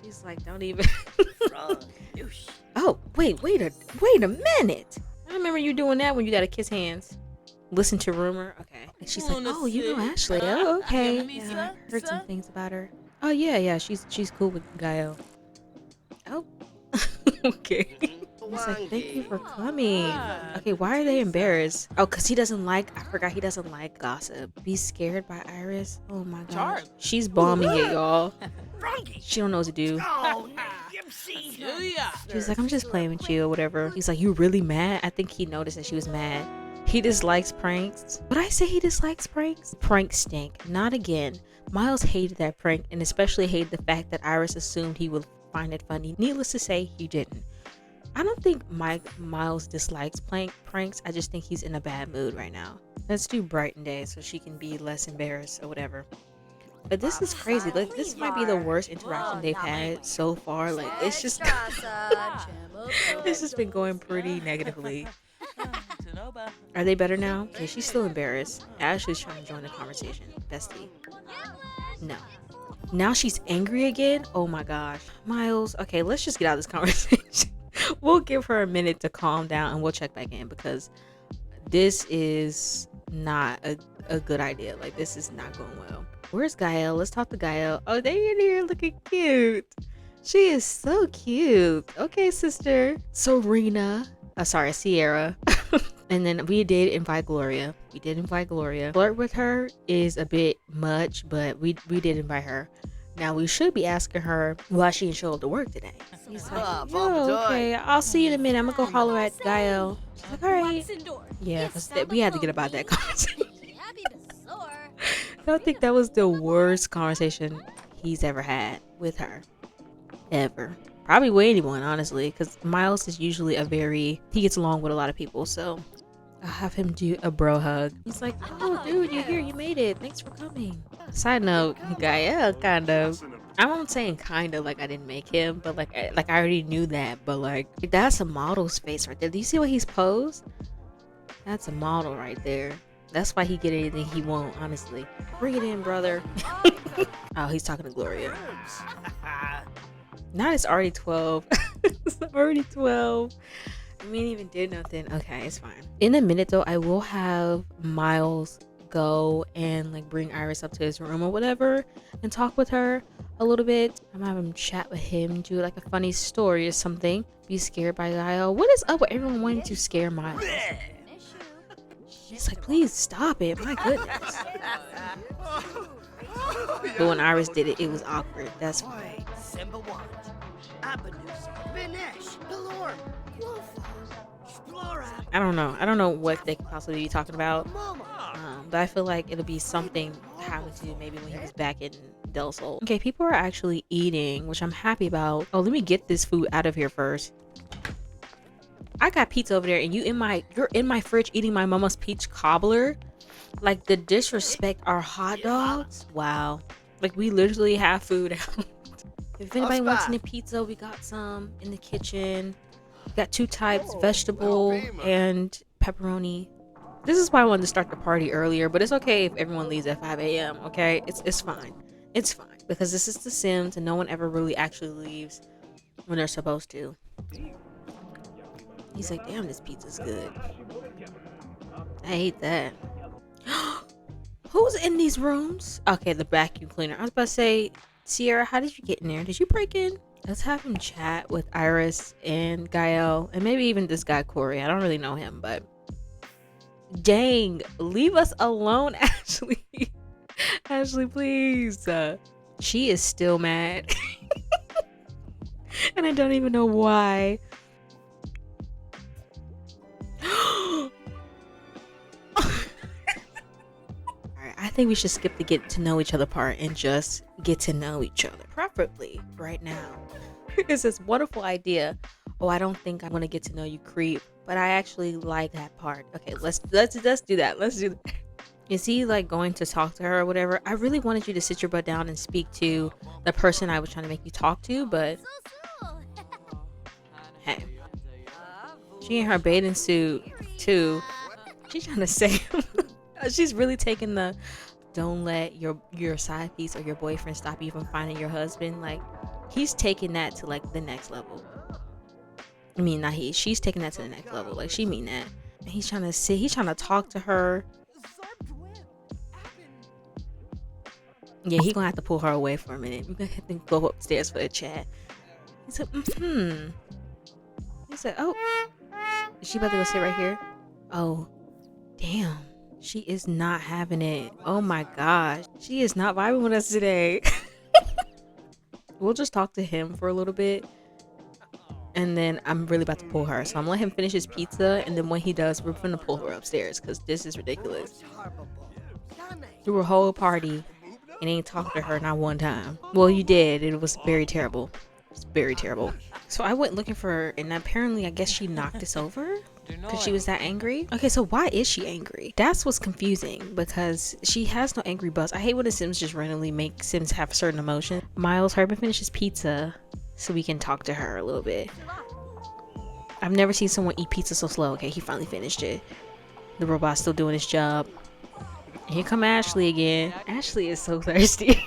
She's like, don't even. Oh, wait a minute. I remember you doing that when you gotta kiss hands. Listen to rumor. Okay. And she's like, oh, you know Ashley. Oh, okay. Yeah, I heard some things about her. Oh yeah. She's cool with Gael. Oh. Okay. He's like, thank you for coming. Okay, why are they embarrassed? Oh, because he doesn't like, I forgot he doesn't like gossip. Be scared by Iris. Oh my god. She's bombing it, y'all. She don't know what to do. She's like, I'm just playing with you or whatever. He's like, you really mad? I think he noticed that she was mad. He dislikes pranks. Would I say he dislikes pranks? Pranks stink. Not again. Miles hated that prank, and especially hated the fact that Iris assumed he would find it funny. Needless to say, he didn't. I don't think Miles dislikes pranks. I just think he's in a bad mood right now. Let's do Brighton Day so she can be less embarrassed or whatever. But this is crazy. Like, this might be the worst interaction they've had so far. Like, it's just it's just been going pretty negatively. Are they better now? Okay, she's still embarrassed. Ashley's trying to join the conversation. Bestie. No. Now she's angry again? Oh my gosh. Miles, okay, let's just get out of this conversation. We'll give her a minute to calm down and we'll check back in, because this is not a good idea. Like, this is not going well. Where's Gael? Let's talk to Gael. Oh, they're in here looking cute. She is so cute. Okay, sister. Serena. Sorry, Sierra. And then we did invite Gloria. Flirt with her is a bit much, but we did invite her. Now we should be asking her why she didn't show up to work today. He's like, oh, okay, I'll see you in a minute. I'm gonna go holler at Gael. She's like, all right. Yeah, because we had to get about that conversation. I think that was the worst conversation he's ever had with her. Ever. Probably with anyone, honestly, because Miles is usually he gets along with a lot of people, so I'll have him do a bro hug. He's like, oh, dude, you're here. You made it. Thanks for coming. Side note, Gael kind of. I'm saying kind of like I didn't make him, but like I already knew that. But like, that's a model's face right there. Do you see what he's posed? That's a model right there. That's why he get anything he want, honestly. Bring it in, brother. Oh, he's talking to Gloria. Now it's already 12. It's already 12. We ain't even did nothing. Okay, it's fine. In a minute though, I will have Miles go and like bring Iris up to his room or whatever and talk with her a little bit. I'm gonna have him chat with him, do like a funny story or something. Be scared by Gael. What is up with everyone wanting to scare Miles? He's like, please stop it. My goodness. But when Iris did it, it was awkward. That's why. I don't know what they could possibly be talking about. But I feel like it'll be something having to do maybe when he was back in Del Sol. Okay, people are actually eating, which I'm happy about. Oh, let me get this food out of here first. I got pizza over there and you're in my fridge eating my mama's peach cobbler. Like, the disrespect our hot dogs. Wow. Like, we literally have food out. If anybody wants any pizza, we got some in the kitchen. We got 2 types, vegetable and pepperoni. This is why I wanted to start the party earlier, but it's okay if everyone leaves at 5 a.m. Okay, it's fine. It's fine, because this is The Sims and no one ever really actually leaves when they're supposed to. He's like, damn, this pizza's good. I hate that. Who's in these rooms? Okay, the vacuum cleaner. I was about to say, Sierra, how did you get in there? Did you break in? Let's have him chat with Iris and Gael, and maybe even this guy Corey. I don't really know him, but dang, leave us alone, Ashley. Ashley, please. She is still mad. And I don't even know why. I think we should skip the get to know each other part and just get to know each other, preferably right now. It's this wonderful idea. Oh, I don't think I want to get to know you, creep, but I actually like that part. Okay, let's do that. Let's do that. Is he like going to talk to her or whatever? I really wanted you to sit your butt down and speak to the person I was trying to make you talk to, but hey, she in her bathing suit too. She's trying to say. She's really taking the don't let your side piece or your boyfriend stop you from finding your husband. Like, he's taking that to like the next level. I mean, not he. She's taking that to the next level. Like, she mean that. And he's trying to talk to her. Yeah, he gonna have to pull her away for a minute. We're gonna have to go upstairs for a chat. He said, He said, oh, is she about to go sit right here? Oh, damn. She is not having it. Oh my gosh. She is not vibing with us today. We'll just talk to him for a little bit. And then I'm really about to pull her. So I'm gonna let him finish his pizza. And then when he does, we're gonna pull her upstairs. Because this is ridiculous. Through a whole party and ain't talked to her not one time. Well, you did. It was very terrible. It's very terrible. So I went looking for her. And apparently, I guess she knocked us over. Because she was that angry. Okay, so why is she angry? That's what's confusing, because she has no angry buzz. I hate when the Sims just randomly make Sims have certain emotion. Miles, hurry up and finish his pizza so we can talk to her a little bit. I've never seen someone eat pizza so slow. Okay, he finally finished it. The robot's still doing his job. Here come Ashley again. Ashley is so thirsty.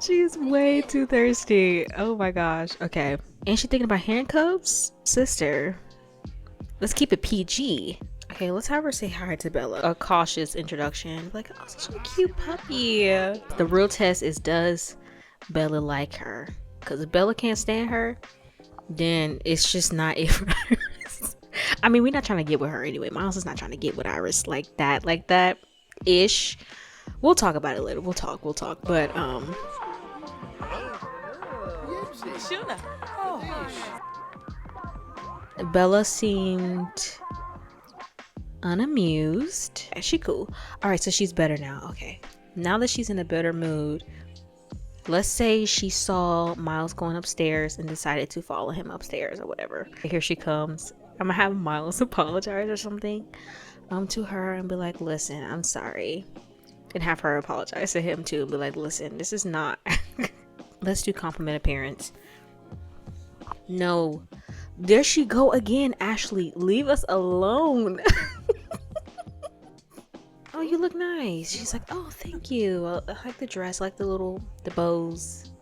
She's way too thirsty. Oh my gosh. Okay. Ain't she thinking about handcuffs? Sister. Let's keep it PG. Okay, let's have her say hi to Bella. A cautious introduction. Like, oh, such a cute puppy. The real test is, does Bella like her? Because if Bella can't stand her, then it's just not it for Iris. I mean, we're not trying to get with her anyway. Miles is not trying to get with Iris like that ish. We'll talk about it later. We'll talk. But Bella seemed unamused. She cool. All right, so she's better now. Okay, now that she's in a better mood, let's say she saw Miles going upstairs and decided to follow him upstairs or whatever. Here she comes. I'm gonna have Miles apologize or something to her and be like, listen, I'm sorry, and have her apologize to him too and be like, listen, this is not let's do compliment appearance. No, there she go again. Ashley, leave us alone. Oh, you look nice. She's like, oh, thank you. I like the dress, I like the bows.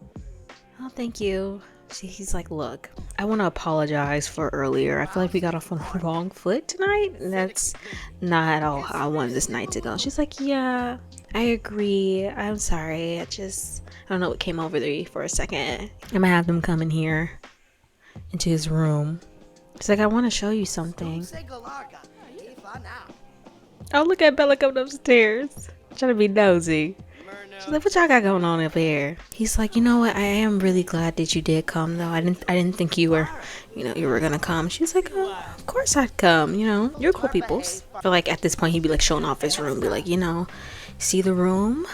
Oh, thank you. He's like, look, I want to apologize for earlier. I feel like we got off on the wrong foot tonight. And that's not at all how I wanted this night to go. She's like, yeah, I agree. I'm sorry. I don't know what came over me for a second. I'm gonna have them come in here into his room. She's like, I want to show you something. Oh, look at Bella coming upstairs, trying to be nosy. She's like, what y'all got going on up here? He's like, you know what? I am really glad that you did come, though. I didn't think you were gonna come. She's like, oh, of course I'd come. You're cool peoples. I feel like at this point he'd be like showing off his room, be like, see the room,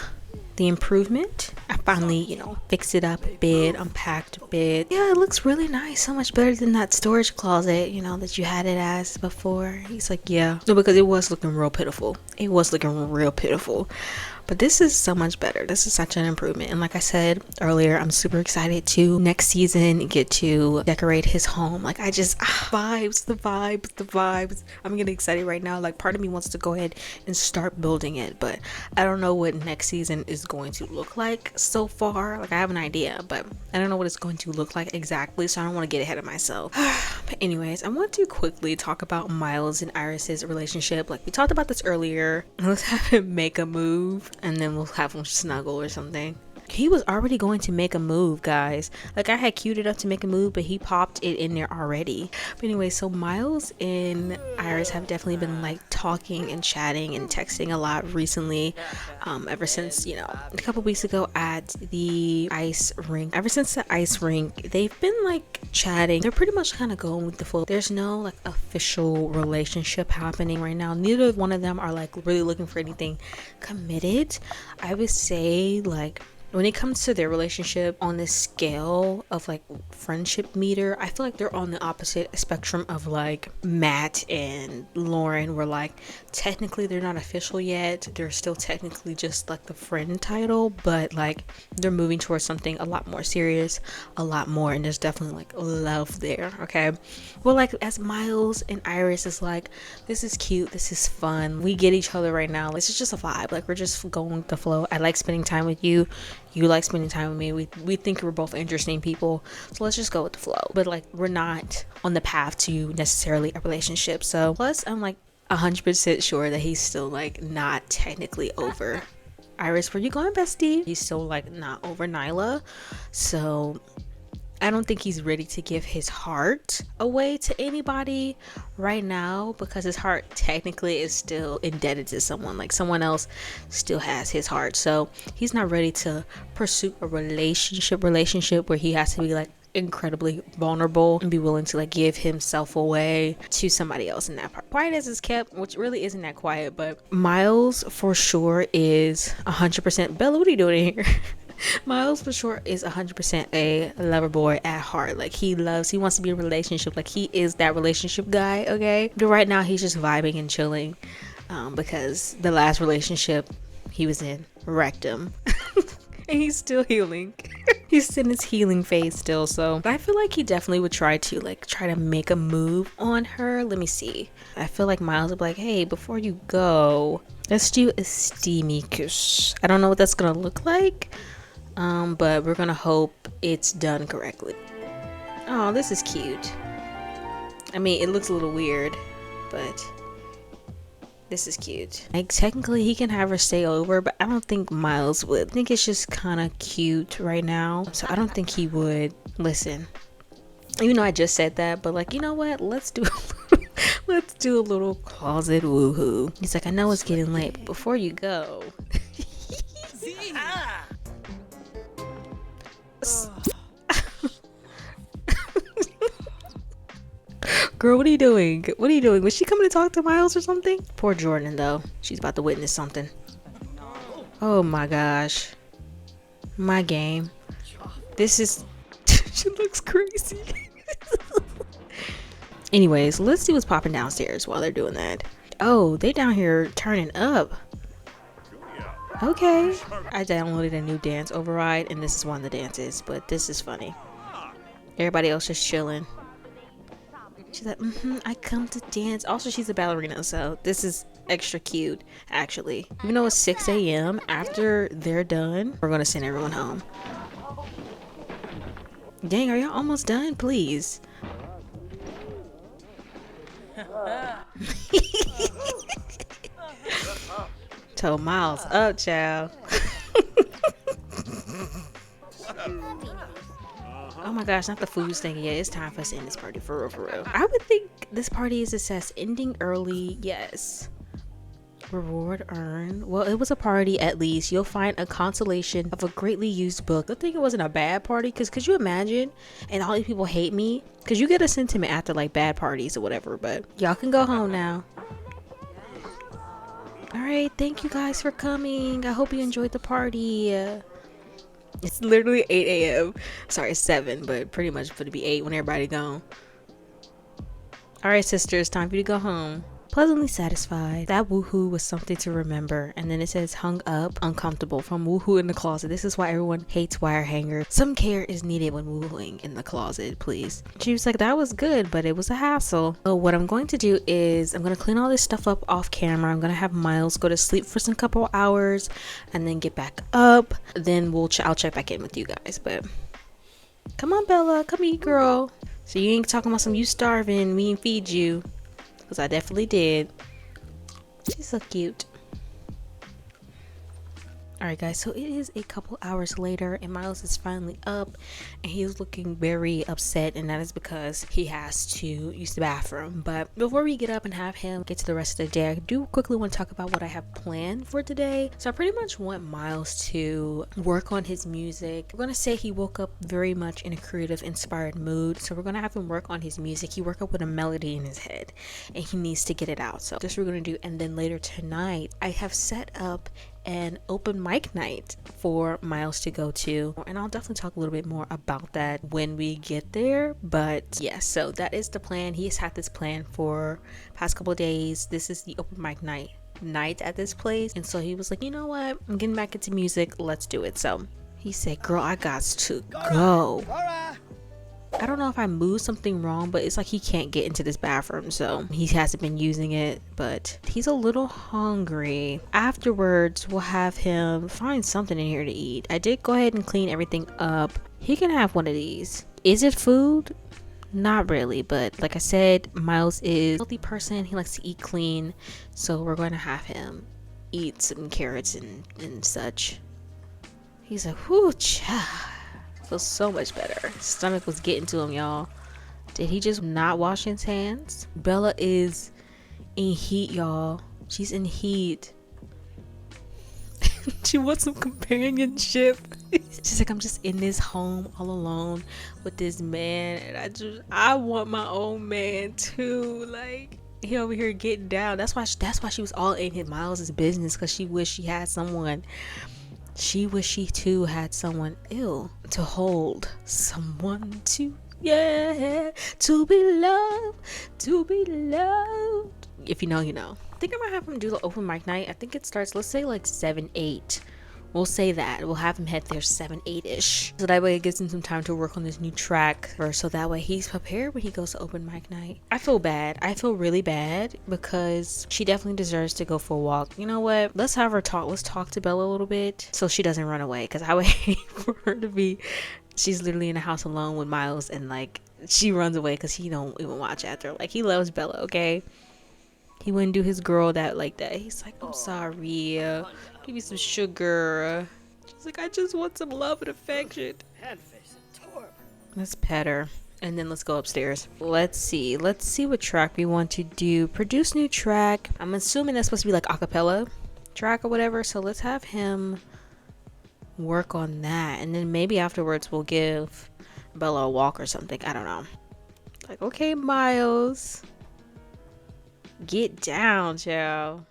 the improvement. I finally, fixed it up a bit, unpacked a bit. Yeah, it looks really nice. So much better than that storage closet, that you had it as before. He's like, yeah. No, because it was looking real pitiful. But this is so much better. This is such an improvement. And like I said earlier, I'm super excited to next season get to decorate his home. Like I just vibes, the vibes. I'm getting excited right now. Like part of me wants to go ahead and start building it, but I don't know what next season is going to look like so far. Like I have an idea, but I don't know what it's going to look like exactly, so I don't want to get ahead of myself. But anyways, I want to quickly talk about Miles and Iris's relationship. Like we talked about this earlier. Let's have him make a move and then we'll have him snuggle or something. He was already going to make a move, guys. Like I had queued it up to make a move, but he popped it in there already. But anyway, so Miles and Iris have definitely been like talking and chatting and texting a lot recently, ever since, you know, a couple weeks ago at the ice rink. Ever since the ice rink, they've been like chatting. They're pretty much kind of going with the flow. There's no like official relationship happening right now. Neither one of them are like really looking for anything committed. I would say like when it comes to their relationship on this scale of like friendship meter, I feel like they're on the opposite spectrum of like Matt and Lauren, where like technically they're not official yet. They're still technically just like the friend title, but like they're moving towards something a lot more serious, a lot more, and there's definitely like love there. Okay, well, like as Miles and Iris is like, this is cute, this is fun, we get each other right now, this is just a vibe, like we're just going with the flow. I like spending time with you, you like spending time with me, we think we're both interesting people, so let's just go with the flow. But like we're not on the path to necessarily a relationship. So plus I'm like 100% sure that he's still like not technically over Iris. Where you going, bestie? He's still like not over Nyla, so I don't think he's ready to give his heart away to anybody right now, because his heart technically is still indebted to someone. Like someone else still has his heart, so he's not ready to pursue a relationship where he has to be like incredibly vulnerable and be willing to like give himself away to somebody else in that part. Quiet as is kept, which really isn't that quiet, but Miles for sure is 100%. Bella, what are you doing here? Miles for sure is 100% a lover boy at heart. Like he wants to be in a relationship. Like he is that relationship guy, okay? But right now he's just vibing and chilling, because the last relationship he was in wrecked him. And he's still healing. He's in his healing phase still, so I feel like he definitely would try to make a move on her. Let me see. I feel like Miles would be like, hey, before you go, let's do a steamy kiss. I don't know what that's gonna look like, but we're gonna hope it's done correctly. Oh, this is cute. I mean, it looks a little weird, but this is cute. Like technically he can have her stay over, but I don't think Miles would. I think it's just kind of cute right now, so I don't think he would listen. Even though I just said that, but like, you know what, let's do a little closet woohoo. He's like, I know it's getting late, but before you go, girl, what are you doing? What are you doing? Was she coming to talk to Miles or something? Poor Jordan, though. She's about to witness something. Oh my gosh. My game. This is... She looks crazy. Anyways, let's see what's popping downstairs while they're doing that. Oh, they down here turning up. Okay. I downloaded a new dance override, and this is one of the dances, but this is funny. Everybody else just chilling. She's like, I come to dance. Also, she's a ballerina, so this is extra cute, actually. Even though it's 6 a.m., after they're done, we're gonna send everyone home. Dang, are y'all almost done? Please. Told Miles up, child. Oh my gosh, not the food thing yet. It's time for us to end this party for real, for real. I would think this party is a success. Ending early, yes. Reward earned. Well, it was a party at least. You'll find a consolation of a greatly used book. I think it wasn't a bad party, because could you imagine? And all these people hate me, because you get a sentiment after like bad parties or whatever, but y'all can go home now. Alright, thank you guys for coming. I hope you enjoyed the party. It's literally 8 a.m. Sorry, 7, but pretty much for it to be 8 when everybody gone. Alright, sisters, time for you to go home. pleasantly satisfied. That woohoo was something to remember. And then it says hung up, uncomfortable from woohoo in the closet. This is why everyone hates wire hangers. Some care is needed when woohooing in the closet, please. She was like, that was good, but it was a hassle. So what I'm going to do is I'm going to clean all this stuff up off camera. I'm going to have Miles go to sleep for some couple hours and then get back up. Then I'll check back in with you guys. But come on, Bella, come eat, girl. So you ain't talking about some you starving, we ain't feed you. Because I definitely did. She's so cute. Alright guys, so it is a couple hours later and Miles is finally up and he's looking very upset, and that is because he has to use the bathroom. But before we get up and have him get to the rest of the day, I do quickly want to talk about what I have planned for today. So I pretty much want Miles to work on his music. I'm going to say he woke up very much in a creative, inspired mood. So we're going to have him work on his music. He woke up with a melody in his head and he needs to get it out. So that's what we're going to do. And then later tonight, I have set up an open mic night for Miles to go to, and I'll definitely talk a little bit more about that when we get there. But yes, so that is the plan. He has had this plan for past couple days. This is the open mic night at this place, and so he was like, you know what, I'm getting back into music, let's do it. So he said, girl, I got to go. I don't know if I moved something wrong, but it's like he can't get into this bathroom, so he hasn't been using it, but he's a little hungry. Afterwards, we'll have him find something in here to eat. I did go ahead and clean everything up. He can have one of these. Is it food? Not really, but like I said, Miles is a healthy person. He likes to eat clean, so we're going to have him eat some carrots and such. He's like, whoo, cha. Feels so much better. His stomach was getting to him, y'all. Did he just not wash his hands? Bella is in heat, y'all. She's in heat. She wants some companionship. She's like, I'm just in this home all alone with this man, and I want my own man too. Like, he over here getting down. That's why she was all in his Miles's business, because she wished she had someone. She wished she too had someone to hold, someone to be loved, If you know, you know. I think I might have him do the open mic night. I think it starts, let's say like 7, 8. We'll say that. We'll have him head there 7, 8-ish. So that way it gives him some time to work on this new track. So that way he's prepared when he goes to open mic night. I feel bad. I feel really bad because she definitely deserves to go for a walk. You know what? Let's have her talk. Let's talk to Bella a little bit so she doesn't run away. Because I would hate for her to be... She's literally in the house alone with Miles and like she runs away because he don't even watch after her. Like, he loves Bella, okay? He wouldn't do his girl that like that. He's like, I'm sorry. Give me some sugar. She's like, I just want some love and affection. Let's pet her. And then let's go upstairs. Let's see what track we want to do. Produce new track. I'm assuming that's supposed to be like acapella track or whatever. So let's have him work on that. And then maybe afterwards we'll give Bella a walk or something. I don't know. Like, okay, Miles. Get down, child.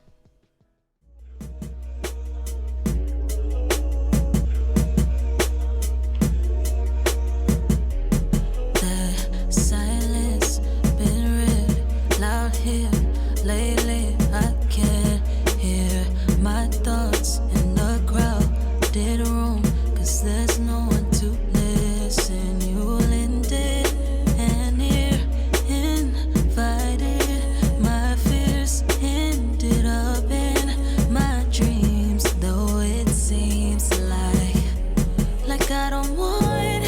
The silence been real loud here lately. I can't hear my thoughts in the crowded room, 'cause there's no one to listen. You lended an ear, invited. My fears ended up in my dreams, though it seems like I don't want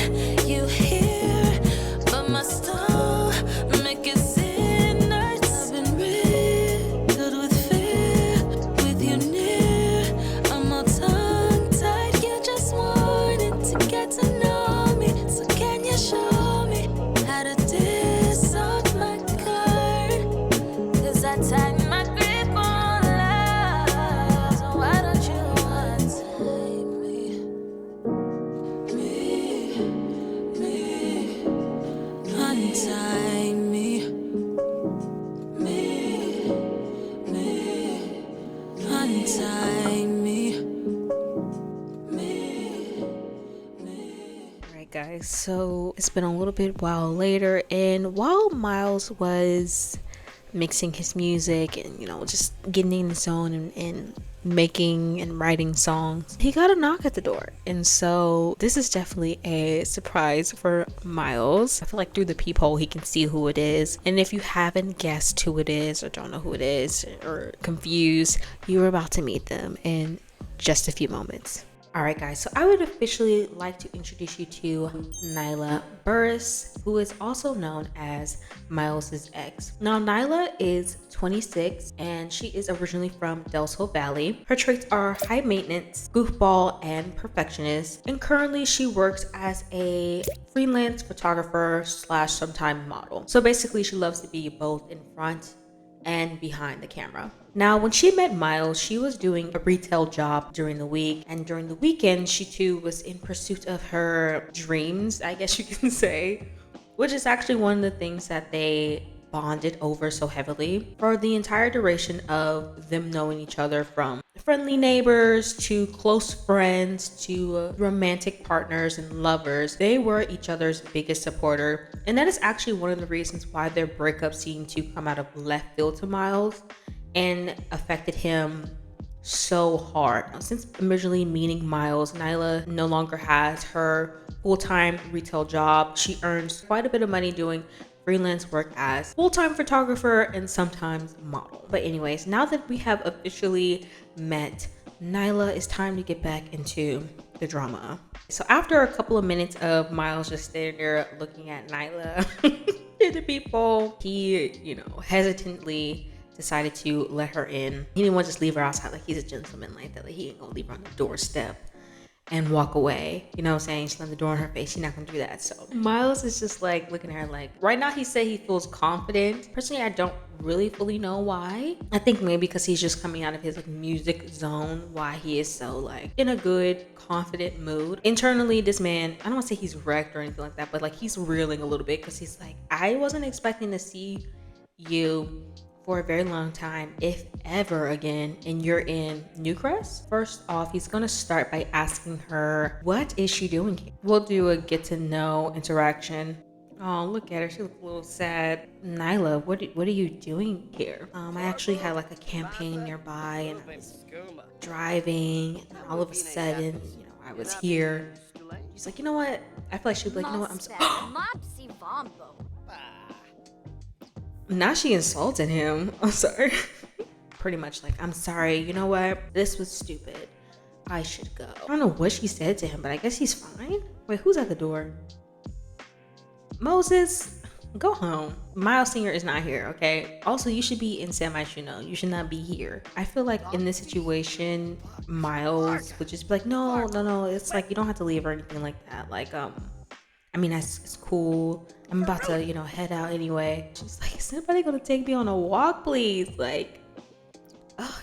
you here, but my stomach is in knots. I've been riddled with fear, with you near. I'm all tongue-tied. You just wanted to get to know me, so can you show me how to disarm my guard? 'Cause I tighten my grip on love, so why don't you untie me? Untie me. Untie me. Alright guys, so it's been a little bit while later, and while Miles was mixing his music and, just getting in the zone and making and writing songs, he got a knock at the door. And so this is definitely a surprise for Miles. I feel like through the peephole he can see who it is. And if you haven't guessed who it is or don't know who it is or confused, you're about to meet them in just a few moments. Alright guys, so I would officially like to introduce you to Nyla Burris, who is also known as Miles' ex. Now Nyla is 26 and she is originally from Dells Hill Valley. Her traits are high maintenance, goofball, and perfectionist, and currently she works as a freelance photographer / sometime model. So basically she loves to be both in front and behind the camera. Now, when she met Miles, she was doing a retail job during the week, and during the weekend, she too was in pursuit of her dreams, I guess you can say, which is actually one of the things that they bonded over so heavily. For the entire duration of them knowing each other, from friendly neighbors to close friends to romantic partners and lovers, they were each other's biggest supporter. And that is actually one of the reasons why their breakup seemed to come out of left field to Miles and affected him so hard. Now, since originally meeting Miles, Nyla no longer has her full-time retail job. She earns quite a bit of money doing freelance work as full-time photographer and sometimes model. But anyways, now that we have officially met Nyla, it's time to get back into the drama. So after a couple of minutes of Miles just standing there looking at Nyla to the people, he, hesitantly decided to let her in. He didn't want to just leave her outside like he's a gentleman like that. Like he ain't gonna leave her on the doorstep and walk away. You know what I'm saying? Slam the door in her face. She's not gonna do that. So Miles is just like looking at her like, right now he said he feels confident. Personally, I don't really fully know why. I think maybe because he's just coming out of his music zone, why he is so in a good, confident mood. Internally, this man, I don't want to say he's wrecked or anything like that, but he's reeling a little bit because he's like, I wasn't expecting to see you for a very long time, if ever again, and you're in Newcrest. First off, he's gonna start by asking her, what is she doing here? We'll do a get to know interaction. Oh, look at her, she looks a little sad. Nyla, what are you doing here? I actually had a campaign nearby and I was driving and all of a sudden, I was here. She's like, you know what? I feel like she'd be like, you know what, I'm so now she insulted him. I'm sorry. Pretty much I'm sorry, you know what? This was stupid. I should go. I don't know what she said to him, but I guess he's fine. Wait, who's at the door? Moses, go home. Miles Sr. is not here, okay? Also, you should be in San Myshuno. You should not be here. I feel like in this situation, Miles would just be like, no. It's you don't have to leave or anything like that. I mean, it's cool. I'm about to, head out anyway. She's like, is anybody gonna take me on a walk, please?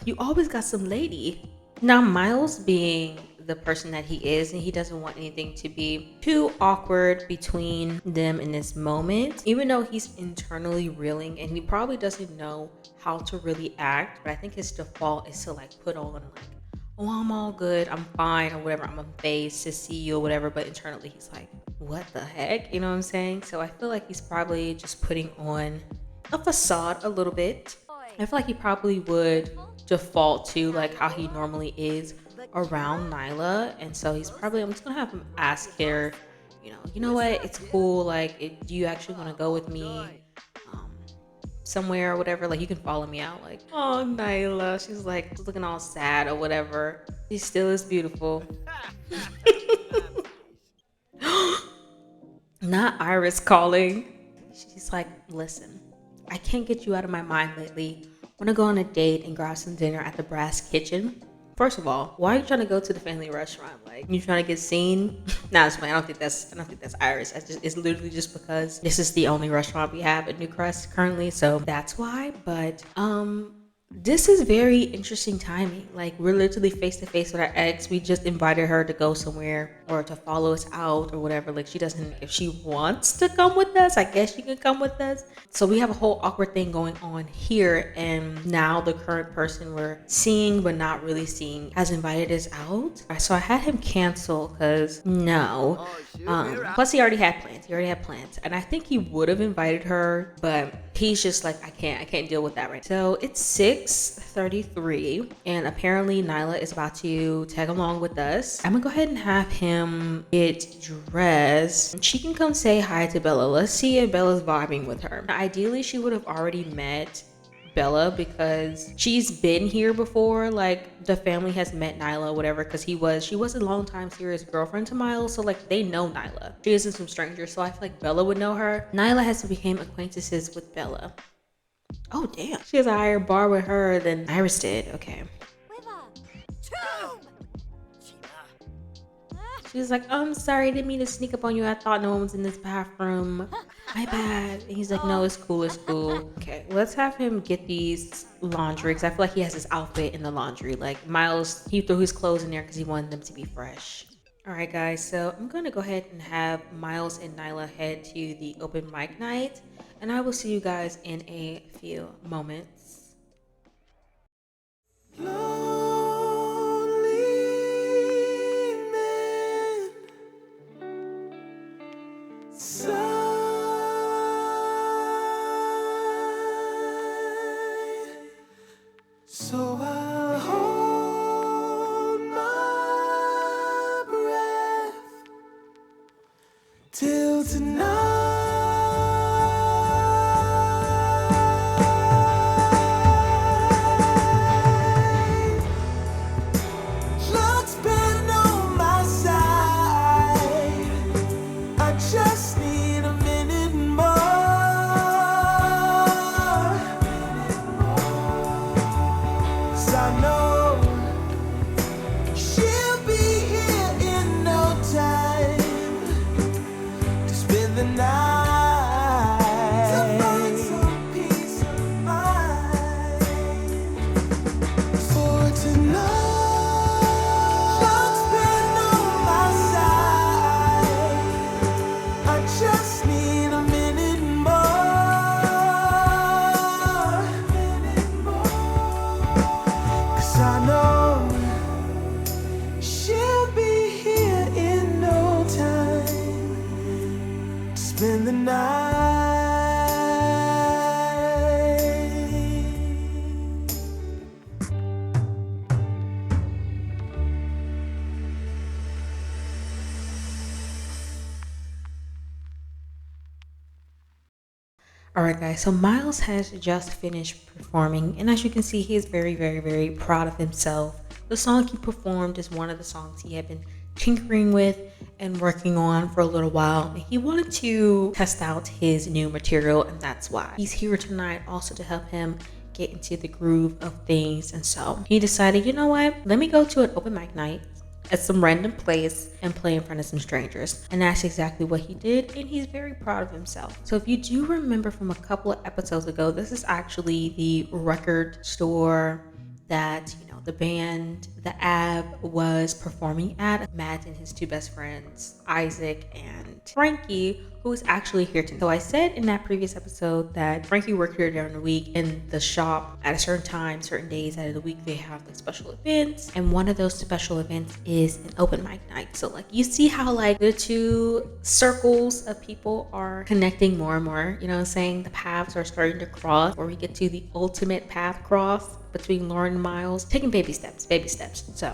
You always got some lady. Now, Miles being the person that he is, and he doesn't want anything to be too awkward between them in this moment, even though he's internally reeling and he probably doesn't know how to really act. But I think his default is to put on oh, I'm all good, I'm fine, or whatever, I'm a face to see you or whatever. But internally he's like, what the heck, you know what I'm saying? So I feel like he's probably just putting on a facade a little bit. I feel like he probably would default to how he normally is around Nyla, and so he's probably, I'm just gonna have him ask her, you know what, it's cool, do you actually want to go with me somewhere or whatever, you can follow me out. Oh, Nyla, she's looking all sad or whatever. She still is beautiful. Not Iris calling. She's like, listen, I can't get you out of my mind lately. I want to go on a date and grab some dinner at the Brass Kitchen. First of all, why are you trying to go to the family restaurant? You trying to get seen? Nah, it's fine. I don't think that's Iris. It's literally just because this is the only restaurant we have at Newcrest currently, so that's why. But This is very interesting timing. Like, we're literally face to face with our ex. We just invited her to go somewhere or to follow us out or whatever. Like, she doesn't, if she wants to come with us, I guess she can come with us. So we have a whole awkward thing going on here. And now the current person we're seeing but not really seeing has invited us out. So I had him cancel because no. Plus he already had plans. And I think he would have invited her, but he's just like, I can't deal with that right now. So it's 6:33 and apparently Nyla is about to tag along with us. I'm gonna go ahead and have him get dressed. She can come say hi to Bella. Let's see if Bella's vibing with her. Ideally, she would have already met Bella because she's been here before. Like, the family has met Nyla, whatever, because she was a long time serious girlfriend to Miles, so like they know Nyla. She isn't some stranger, so I feel like Bella would know her. Nyla has become acquaintances with Bella. Oh damn, she has a higher bar with her than Iris did. Okay. She's like, oh, I'm sorry, I didn't mean to sneak up on you. I thought no one was in this bathroom. My bad. And he's like, no, it's cool, it's cool. Okay, let's have him get these laundry because I feel like he has his outfit in the laundry. Like, Miles, he threw his clothes in there because he wanted them to be fresh. All right, guys, so I'm going to go ahead and have Miles and Nyla head to the open mic night, and I will see you guys in a few moments. So I hold my breath till tonight. Luck's been on my side. I just need a minute more. 'Cause I know she'll be here in no time to spend the night, to find some peace of mind for tonight. Luck's been on my side. I just need a minute more, 'cause I know she'll be here in no time to spend the night. All right, guys, so Miles has just finished performing, and as you can see, he is very, very, very proud of himself. The song he performed is one of the songs he had been tinkering with and working on for a little while, and he wanted to test out his new material, and that's why he's here tonight, also to help him get into the groove of things. And so he decided, you know what, let me go to an open mic night at some random place and play in front of some strangers. And that's exactly what he did, and he's very proud of himself. So if you do remember from a couple of episodes ago, this is actually the record store that, you know, the band, the Ab, was performing at. Matt and his two best friends, Isaac and Frankie, who is actually here too. So I said in that previous episode that Frankie worked here during the week, and the shop at a certain time, certain days out of the week, they have like special events, and one of those special events is an open mic night. So like, you see how like the two circles of people are connecting more and more, you know what I'm saying? The paths are starting to cross, where we get to the ultimate path cross between Lauren and Miles, taking baby steps.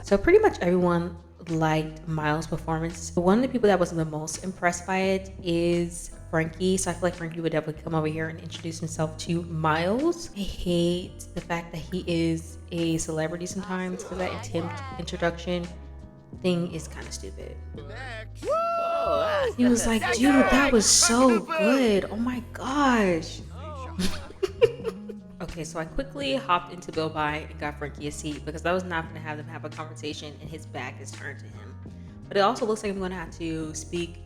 So pretty much everyone liked Miles' performance. One of the people that was the most impressed by it is Frankie. So I feel like Frankie would definitely come over here and introduce himself to Miles. I hate the fact that he is a celebrity sometimes, because that introduction thing is kind of stupid. He was like, dude, that was so good. Oh my gosh. Okay, so I quickly hopped into Bill Buy and got Frankie a seat, because I was not going to have them have a conversation and his back is turned to him. But it also looks like I'm going to have to speak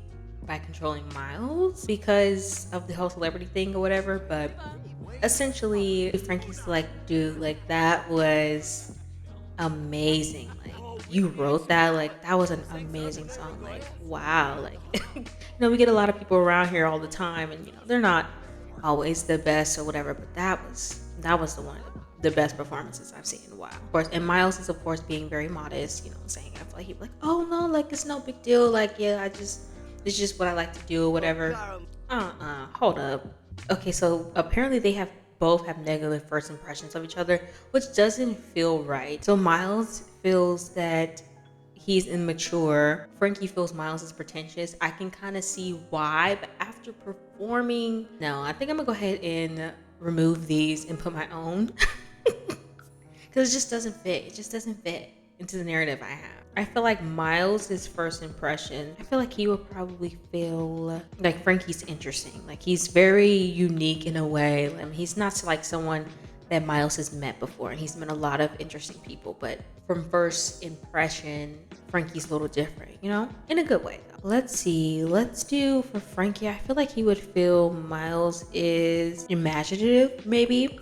by controlling Miles because of the whole celebrity thing or whatever. But essentially Frankie's like, dude, like that was amazing. Like you wrote that, like that was an amazing song. Like wow, like we get a lot of people around here all the time, and they're not always the best or whatever, but that was the one of the best performances I've seen in a while. Of course, and Miles is of course being very modest, saying I feel like he'd be like, oh no, like it's no big deal, like yeah, it's just what I like to do or whatever. Hold up. Okay, so apparently they both have negative first impressions of each other, which doesn't feel right. So Miles feels that he's immature. Frankie feels Miles is pretentious. I can kind of see why, but after performing, no, I think I'm gonna go ahead and remove these and put my own because it just doesn't fit. It just doesn't fit into the narrative I have. I feel like Miles' first impression, I feel like he would probably feel like Frankie's interesting. Like he's very unique in a way. I mean, he's not like someone that Miles has met before, and he's met a lot of interesting people. But from first impression, Frankie's a little different, in a good way. Let's see. Let's do for Frankie. I feel like he would feel Miles is imaginative, maybe.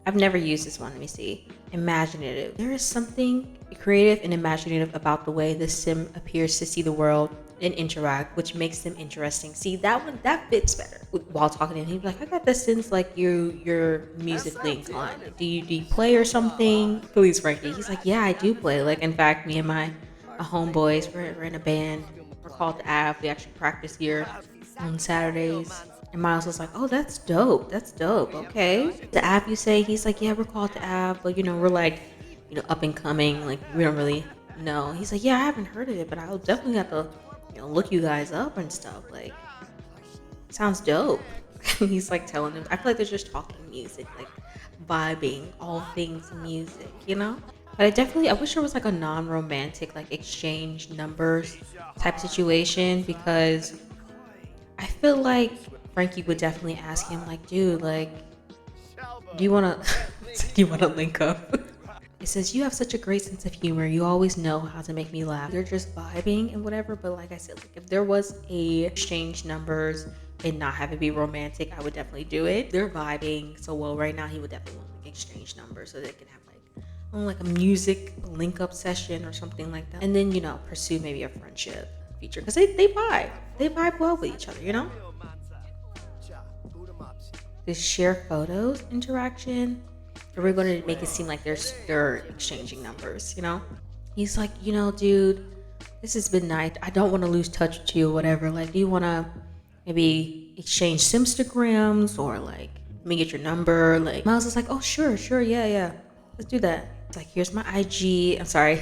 I've never used this one. Let me see. Imaginative. There is something creative and imaginative about the way the sim appears to see the world and interact, which makes them interesting. See, that fits better. While talking to him, he's like, I got this sense like you're musically inclined. Do you play or something? Please, Frankie. He's like, yeah, I do play. Like, in fact, me and my homeboys, we're in a band. We're called the Av. We actually practice here on Saturdays. And Miles was like, oh, that's dope. That's dope. Okay. The Av, you say? He's like, yeah, we're called the Av, but we're like, up and coming. Like, we don't really know. He's like, yeah, I haven't heard of it, but I'll definitely have to, look you guys up and stuff. Like, sounds dope. He's like telling him, I feel like they're just talking music, like vibing, all things music, But I wish there was like a non-romantic, like exchange numbers type situation, because I feel like Frankie would definitely ask him like, dude, like, do you want to link up? It says, you have such a great sense of humor. You always know how to make me laugh. They're just vibing and whatever. But like I said, like if there was a exchange numbers and not have it be romantic, I would definitely do it. They're vibing so well right now. He would definitely want like exchange numbers so they can have like a music link up session or something like that. And then, pursue maybe a friendship feature because they vibe. They vibe well with each other, This share photos interaction. We're going to make it seem like they're exchanging numbers, He's like, dude, this has been nice. I don't want to lose touch with you or whatever. Like, do you want to maybe exchange Simstagrams or like let me get your number? Like, Miles is like, oh, sure. Yeah. Let's do that. It's like, here's my IG. I'm sorry.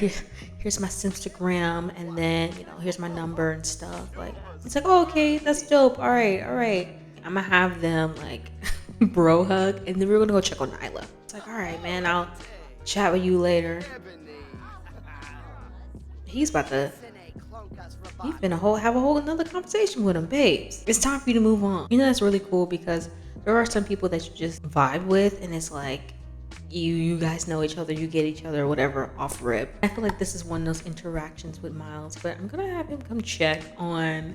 Here's my Simstagram. And then, here's my number and stuff. Like, it's like, oh, okay, that's dope. All right. I'm going to have them like bro hug. And then we're going to go check on Nyla. It's like, all right, man, I'll chat with you later. He's finna have a whole another conversation with him, babes. It's time for you to move on. That's really cool because there are some people that you just vibe with, and it's like you guys know each other, you get each other, whatever, off rip. I feel like this is one of those interactions with Miles, but I'm gonna have him come check on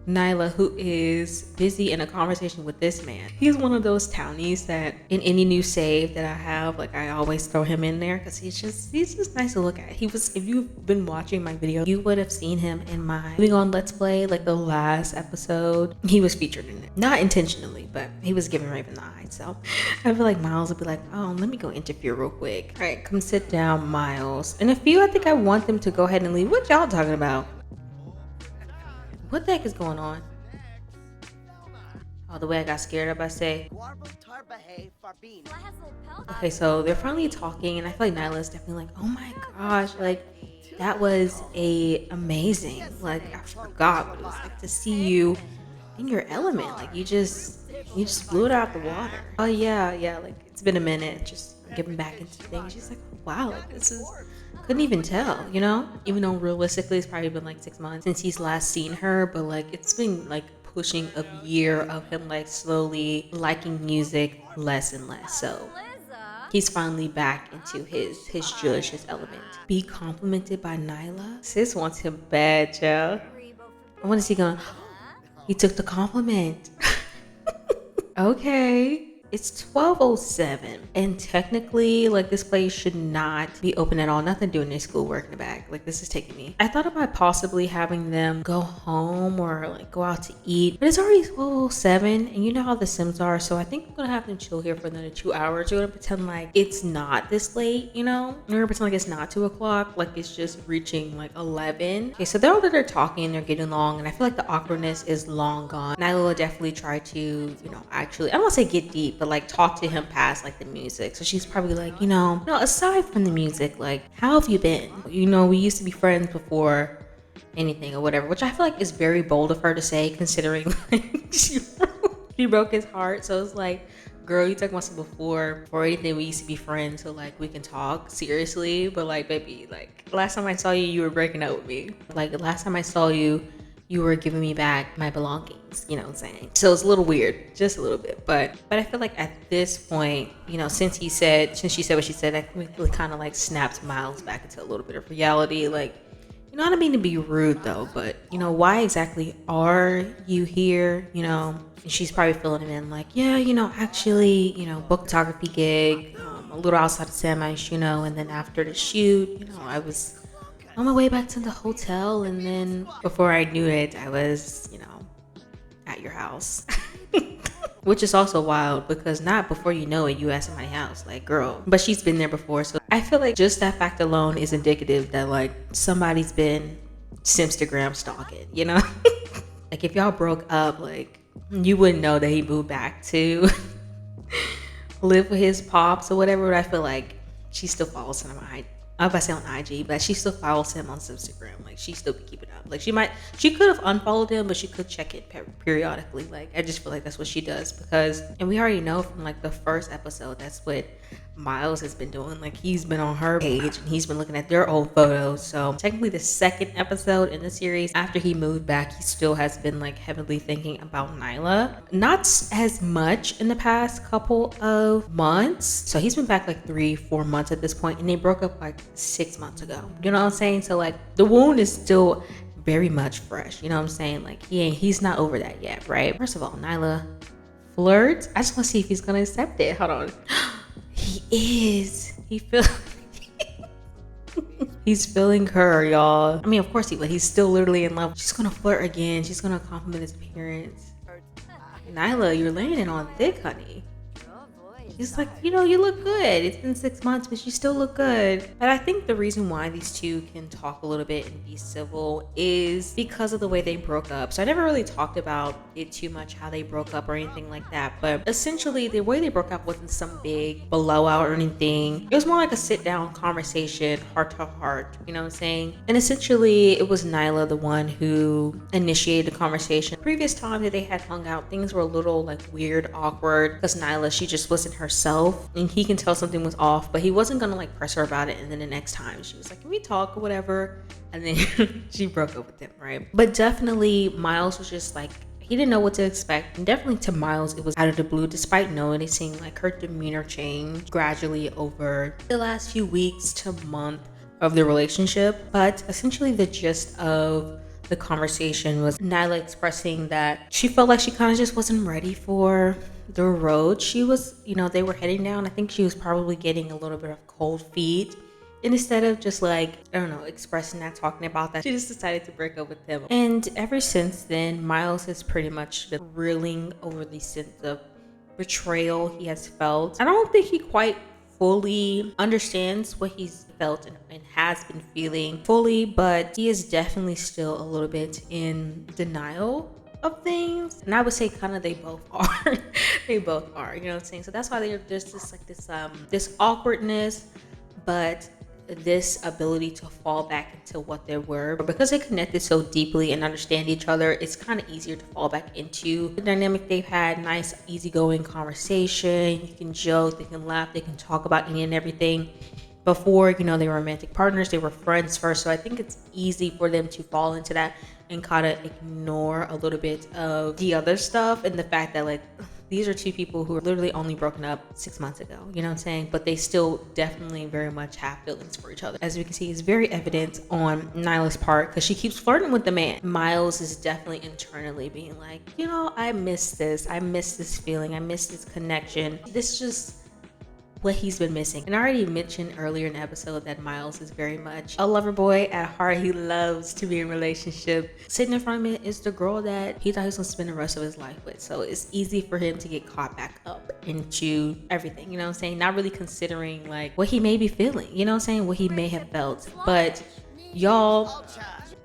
Nyla, who is busy in a conversation with this man. He's one of those townies that in any new save that I have, like I always throw him in there because he's just nice to look at. If you've been watching my video, you would have seen him in my Moving On Let's Play, like the last episode. He was featured in it. Not intentionally, but he was giving Raven the eye. So I feel like Miles would be like, oh, let me go interfere real quick. All right, come sit down, Miles. And a few, I think I want them to go ahead and leave. What y'all talking about? What the heck is going on? Oh, the way I got scared up, I say. Okay, so they're finally talking, and I feel like Nyla is definitely like, oh my gosh, like, that was amazing. Like, I forgot what it was like to see you in your element. Like, you just blew it out the water. Oh, yeah, like, it's been a minute, just getting back into things. She's like, wow, like, this is... Couldn't even tell, even though realistically it's probably been like 6 months since he's last seen her, but like it's been like pushing a year of him like slowly liking music less and less. So he's finally back into his judge, his element. Be complimented by Nyla. Sis wants him bad, child. What is he going? He took the compliment. Okay. It's 12:07, and technically, like, this place should not be open at all. Nothing doing their schoolwork in the back. Like, this is taking me. I thought about possibly having them go home or like go out to eat, but it's already 12:07, and you know how the Sims are. So I think I'm gonna have them chill here for another 2 hours. We're gonna pretend like it's not this late, you know? We're gonna pretend like it's not 2 o'clock, like it's just reaching like 11. Okay, so they're over there talking, they're getting along, and I feel like the awkwardness is long gone. Nyla will definitely try to, you know, actually, I don't want to say get deep, but like talk to him past like the music. So she's probably like, aside from the music, like, how have you been? You know, we used to be friends before anything or whatever, which I feel like is very bold of her to say, considering like she broke his heart. So it's like, girl, you talking about something before anything, we used to be friends, so like we can talk seriously. But like, baby, like last time I saw you, you were breaking up with me. Like the last time I saw you, you were giving me back my belongings, you know what I'm saying? So it's a little weird, just a little bit. But I feel like at this point, you know, since she said what she said, I really kind of like snapped Miles back into a little bit of reality. Like, you know, I don't mean to be rude though, but you know, why exactly are you here? You know, and she's probably filling it in like, yeah, you know, actually, you know, book photography gig, a little outside of Sandmice, you know, and then after the shoot, you know, I was on my way back to the hotel, and then before I knew it, I was, you know, at your house. Which is also wild, because not before you know it, you at somebody's house, like, girl. But she's been there before, so I feel like just that fact alone is indicative that like somebody's been Simstagram stalking, you know? Like if y'all broke up, like you wouldn't know that he moved back to live with his pops or whatever. But I feel like she still follows him on I was about to say on IG, but she still follows him on Instagram. Like she still be keeping up. Like she could have unfollowed him, but she could check it periodically. Like I just feel like that's what she does, because, and we already know from like the first episode, that's what Miles has been doing. Like he's been on her page and he's been looking at their old photos. So technically the second episode in the series, after he moved back, he still has been like heavily thinking about Nyla. Not as much in the past couple of months. So he's been back like 3-4 months at this point, and they broke up like 6 months ago. You know what I'm saying? So like the wound is still very much fresh. You know what I'm saying? Like he's not over that yet, right? First of all, Nyla flirts. I just want to see if he's gonna accept it. Hold on. He is. He's feeling her, y'all. I mean, of course he would. He's still literally in love. She's gonna flirt again. She's gonna compliment his parents. Nyla, you're laying it on thick, honey. He's like, you know, you look good. It's been 6 months, but you still look good. But I think the reason why these two can talk a little bit and be civil is because of the way they broke up. So I never really talked about it too much, how they broke up or anything like that. But essentially, the way they broke up wasn't some big blowout or anything. It was more like a sit-down conversation, heart to heart. You know what I'm saying? And essentially, it was Nyla, the one who initiated the conversation. Previous time that they had hung out, things were a little like weird, awkward, because Nyla, she just wasn't herself, and he can tell something was off, but he wasn't gonna like press her about it. And then the next time she was like, can we talk or whatever, and then she broke up with him, right? But definitely Miles was just like, he didn't know what to expect. And definitely to Miles, it was out of the blue, despite noticing like her demeanor change gradually over the last few weeks to month of the relationship. But essentially the gist of the conversation was Nyla expressing that she felt like she kind of just wasn't ready for the road she was, you know, they were heading down. I think she was probably getting a little bit of cold feet. And instead of just like, I don't know, expressing that, talking about that, she just decided to break up with him. And ever since then, Miles has pretty much been reeling over the sense of betrayal he has felt. I don't think he quite fully understands what he's felt and has been feeling fully, but he is definitely still a little bit in denial of things. And I would say kind of they both are. They both are, you know what I'm saying? So that's why there's this like this awkwardness, but this ability to fall back into what they were. But because they connected so deeply and understand each other, it's kind of easier to fall back into the dynamic they've had. Nice, easygoing conversation. You can joke, they can laugh, they can talk about any and everything. Before, you know, they were romantic partners, they were friends first. So I think it's easy for them to fall into that and kind of ignore a little bit of the other stuff, and the fact that like these are two people who are literally only broken up 6 months ago, you know what I'm saying? But they still definitely very much have feelings for each other. As we can see, it's very evident on Nyla's part because she keeps flirting with the man. Miles is definitely internally being like, you know, I miss this. I miss this feeling. I miss this connection. This just what he's been missing. And I already mentioned earlier in the episode that Miles is very much a lover boy at heart. He loves to be in a relationship. Sitting in front of him is the girl that he thought he was gonna spend the rest of his life with. So it's easy for him to get caught back up into everything, you know what I'm saying? Not really considering like what he may be feeling, you know what I'm saying? What he may have felt. But y'all,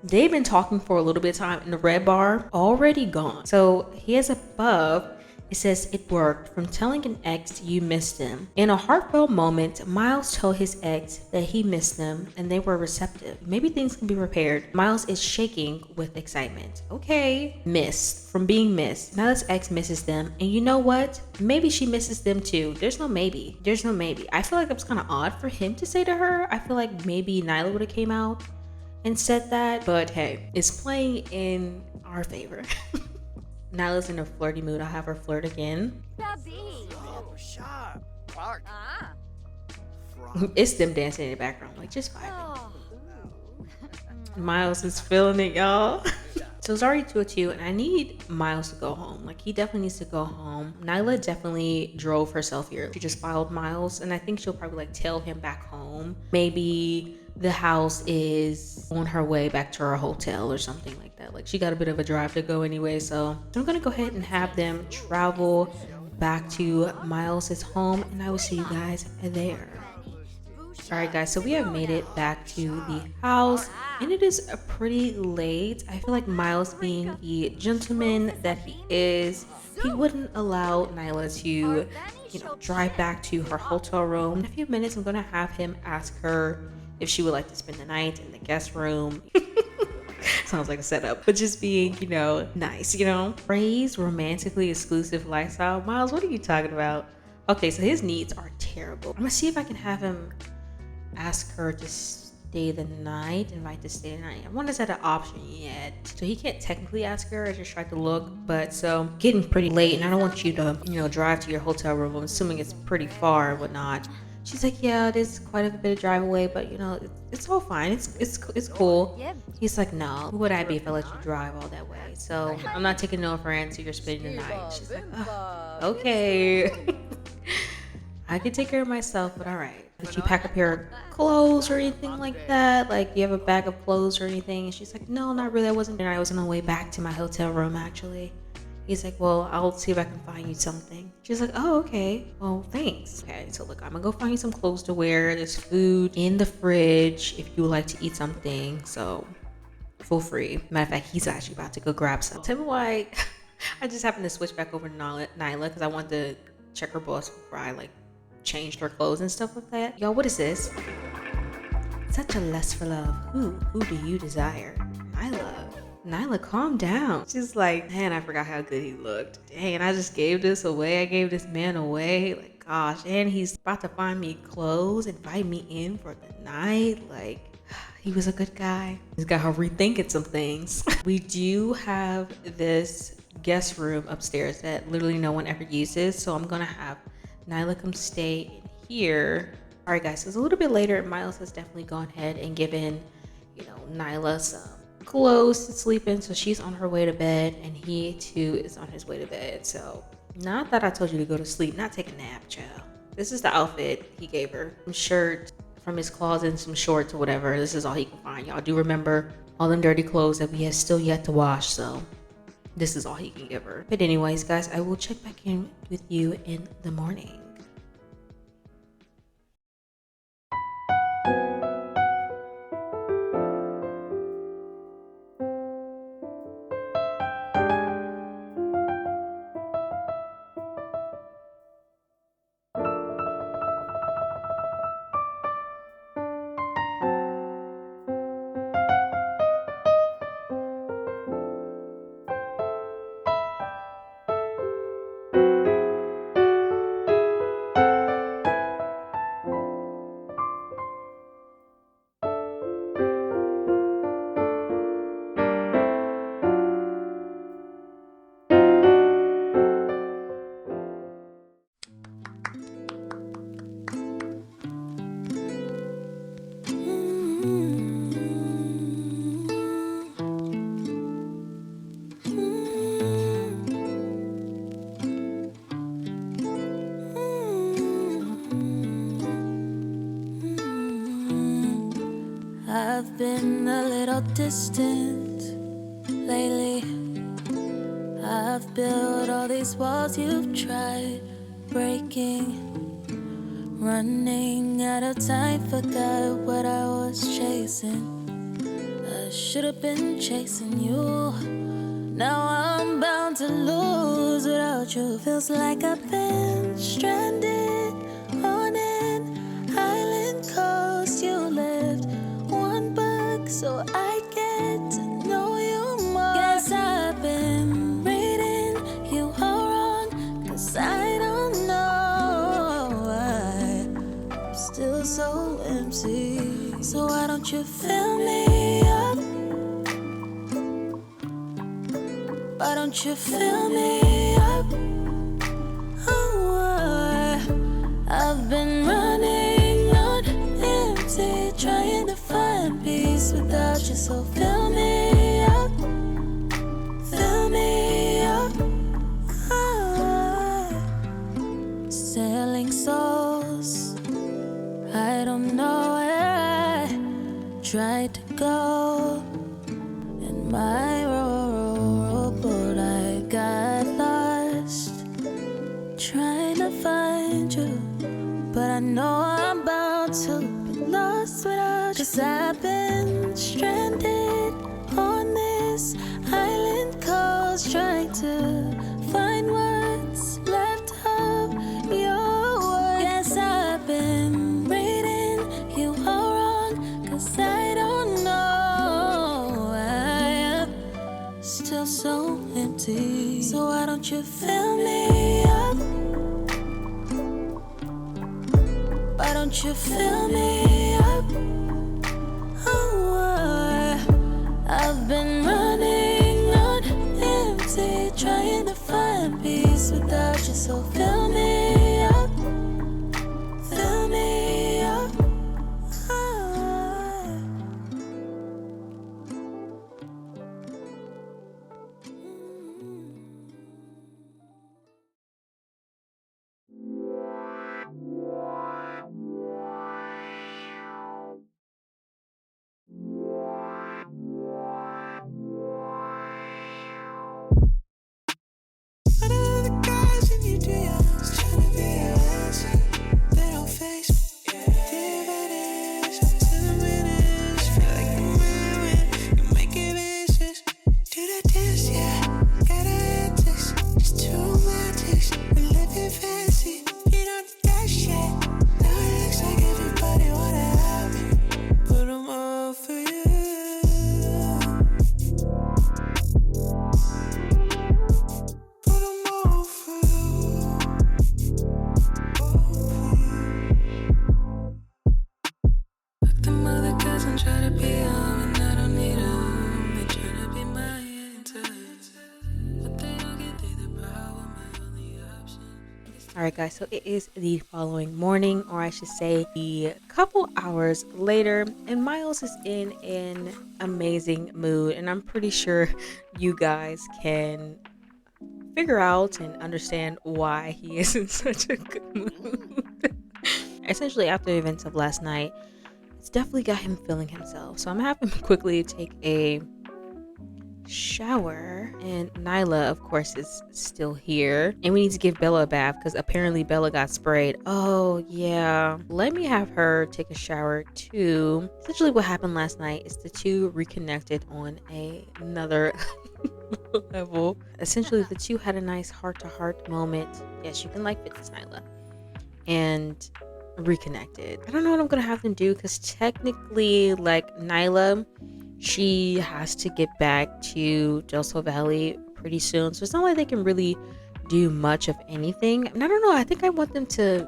they've been talking for a little bit of time and the red bar already gone. So he has above, it says it worked from telling an ex you missed him. In a heartfelt moment, Miles told his ex that he missed them and they were receptive. Maybe things can be repaired. Miles is shaking with excitement. Okay. Missed. From being missed. Now this ex misses them. And you know what? Maybe she misses them too. There's no maybe. There's no maybe. I feel like that was kind of odd for him to say to her. I feel like maybe Nyla would have came out and said that. But hey, it's playing in our favor. Nyla's in a flirty mood. I'll have her flirt again. It's them dancing in the background, like just vibing. Miles is feeling it, y'all. So it's already 2:02, and I need Miles to go home. Like he definitely needs to go home. Nyla definitely drove herself here. She just followed Miles, and I think she'll probably like tail him back home. Maybe the house is on her way back to her hotel or something like that. Like she got a bit of a drive to go anyway, so I'm gonna go ahead and have them travel back to Miles's home, and I will see you guys there. All right, guys, so we have made it back to the house, and it is pretty late. I feel like Miles, being the gentleman that he is, he wouldn't allow Nyla to, you know, drive back to her hotel room. In a few minutes, I'm gonna have him ask her if she would like to spend the night in the guest room. Sounds like a setup, but just being, you know, nice, you know. Phrase romantically exclusive lifestyle. Miles, what are you talking about? Okay, so his needs are terrible. I'm gonna see if I can have him ask her to stay the night, invite to stay the night. I wonder if that's an option yet. So he can't technically ask her. I just tried to look, but so getting pretty late, and I don't want you to, you know, drive to your hotel room. I'm assuming it's pretty far and whatnot. She's like, yeah, it is quite a bit of drive away, but you know, it's all fine. It's cool. He's like, no, who would I be if I let you drive all that way? So I'm not taking no for an answer. You're spending the night. She's like, oh, okay. I can take care of myself, but all right. Did you pack up your clothes or anything like that? Like, do you have a bag of clothes or anything? And she's like, no, not really. I wasn't there. I was on the way back to my hotel room, actually. He's like, well, I'll see if I can find you something. She's like, oh, okay. Well, thanks. Okay, so look, I'm gonna go find you some clothes to wear. There's food in the fridge if you would like to eat something. So, feel free. Matter of fact, he's actually about to go grab some. Tell me why I just happened to switch back over to Nyla because I wanted to check her boss before I like changed her clothes and stuff like that. Y'all, what is this? Such a lust for love. Who do you desire? Nyla, calm down. She's like, man, I forgot how good he looked. Dang, I just gave this away. I gave this man away. Like, gosh, and he's about to find me clothes, invite me in for the night. Like, he was a good guy. He's got her rethinking some things. We do have this guest room upstairs that literally no one ever uses. So I'm gonna have Nyla come stay in here. All right, guys, so it's a little bit later. Miles has definitely gone ahead and given, you know, Nyla some clothes to sleep in. So she's on her way to bed, and he too is on his way to bed. So not that I told you to go to sleep, not take a nap, child. This is the outfit he gave her. Some shirt from his closet and some shorts or whatever. This is all he can find. Y'all do remember all them dirty clothes that we have still yet to wash. So this is all he can give her. But anyways, guys, I will check back in with you in the morning. I've been a little distant lately. I've built all these walls you've tried breaking. Running out of time, forgot what I was chasing. I should have been chasing you. Now I'm bound to lose without you. Feels like I've been stranded on an island coast. You left one book so I get to know you more. Guess I've been reading you all wrong, 'cause I don't know why I'm still so empty. So why don't you fill me up? Why don't you fill me up? Oh, I've been running on empty, trying to find peace without you. So fill me up, fill me up. Oh, sailing souls, I don't know where I tried to go in my rowboat. I got lost trying to find you, but I know I'm about to be lost without you. 'Cause I've been stranded on this island coast, trying to find what's left of your words. Yes, I've been reading you all wrong, 'cause I don't know why I'm still so empty. So why don't you fill me up? Why don't you fill me up? Oh, I've been running on empty, trying to find peace without you. So fill me up, fill me up. Oh. Alright guys, so it is the following morning, or I should say the couple hours later, and Miles is in an amazing mood, and I'm pretty sure you guys can figure out and understand why he is in such a good mood. Essentially, after the events of last night, it's definitely got him feeling himself. So I'm gonna have him quickly take a shower, and Nyla of course is still here, and we need to give Bella a bath because apparently Bella got sprayed. Oh yeah, let me have her take a shower too. Essentially what happened last night is the two reconnected on another level. Essentially the two had a nice heart-to-heart moment. Yes, you can like fitness, Nyla, and reconnected. I don't know what I'm gonna have them do because technically, like, Nyla, she has to get back to Del Sol Valley pretty soon, so it's not like they can really do much of anything. And I don't know, I think I want them to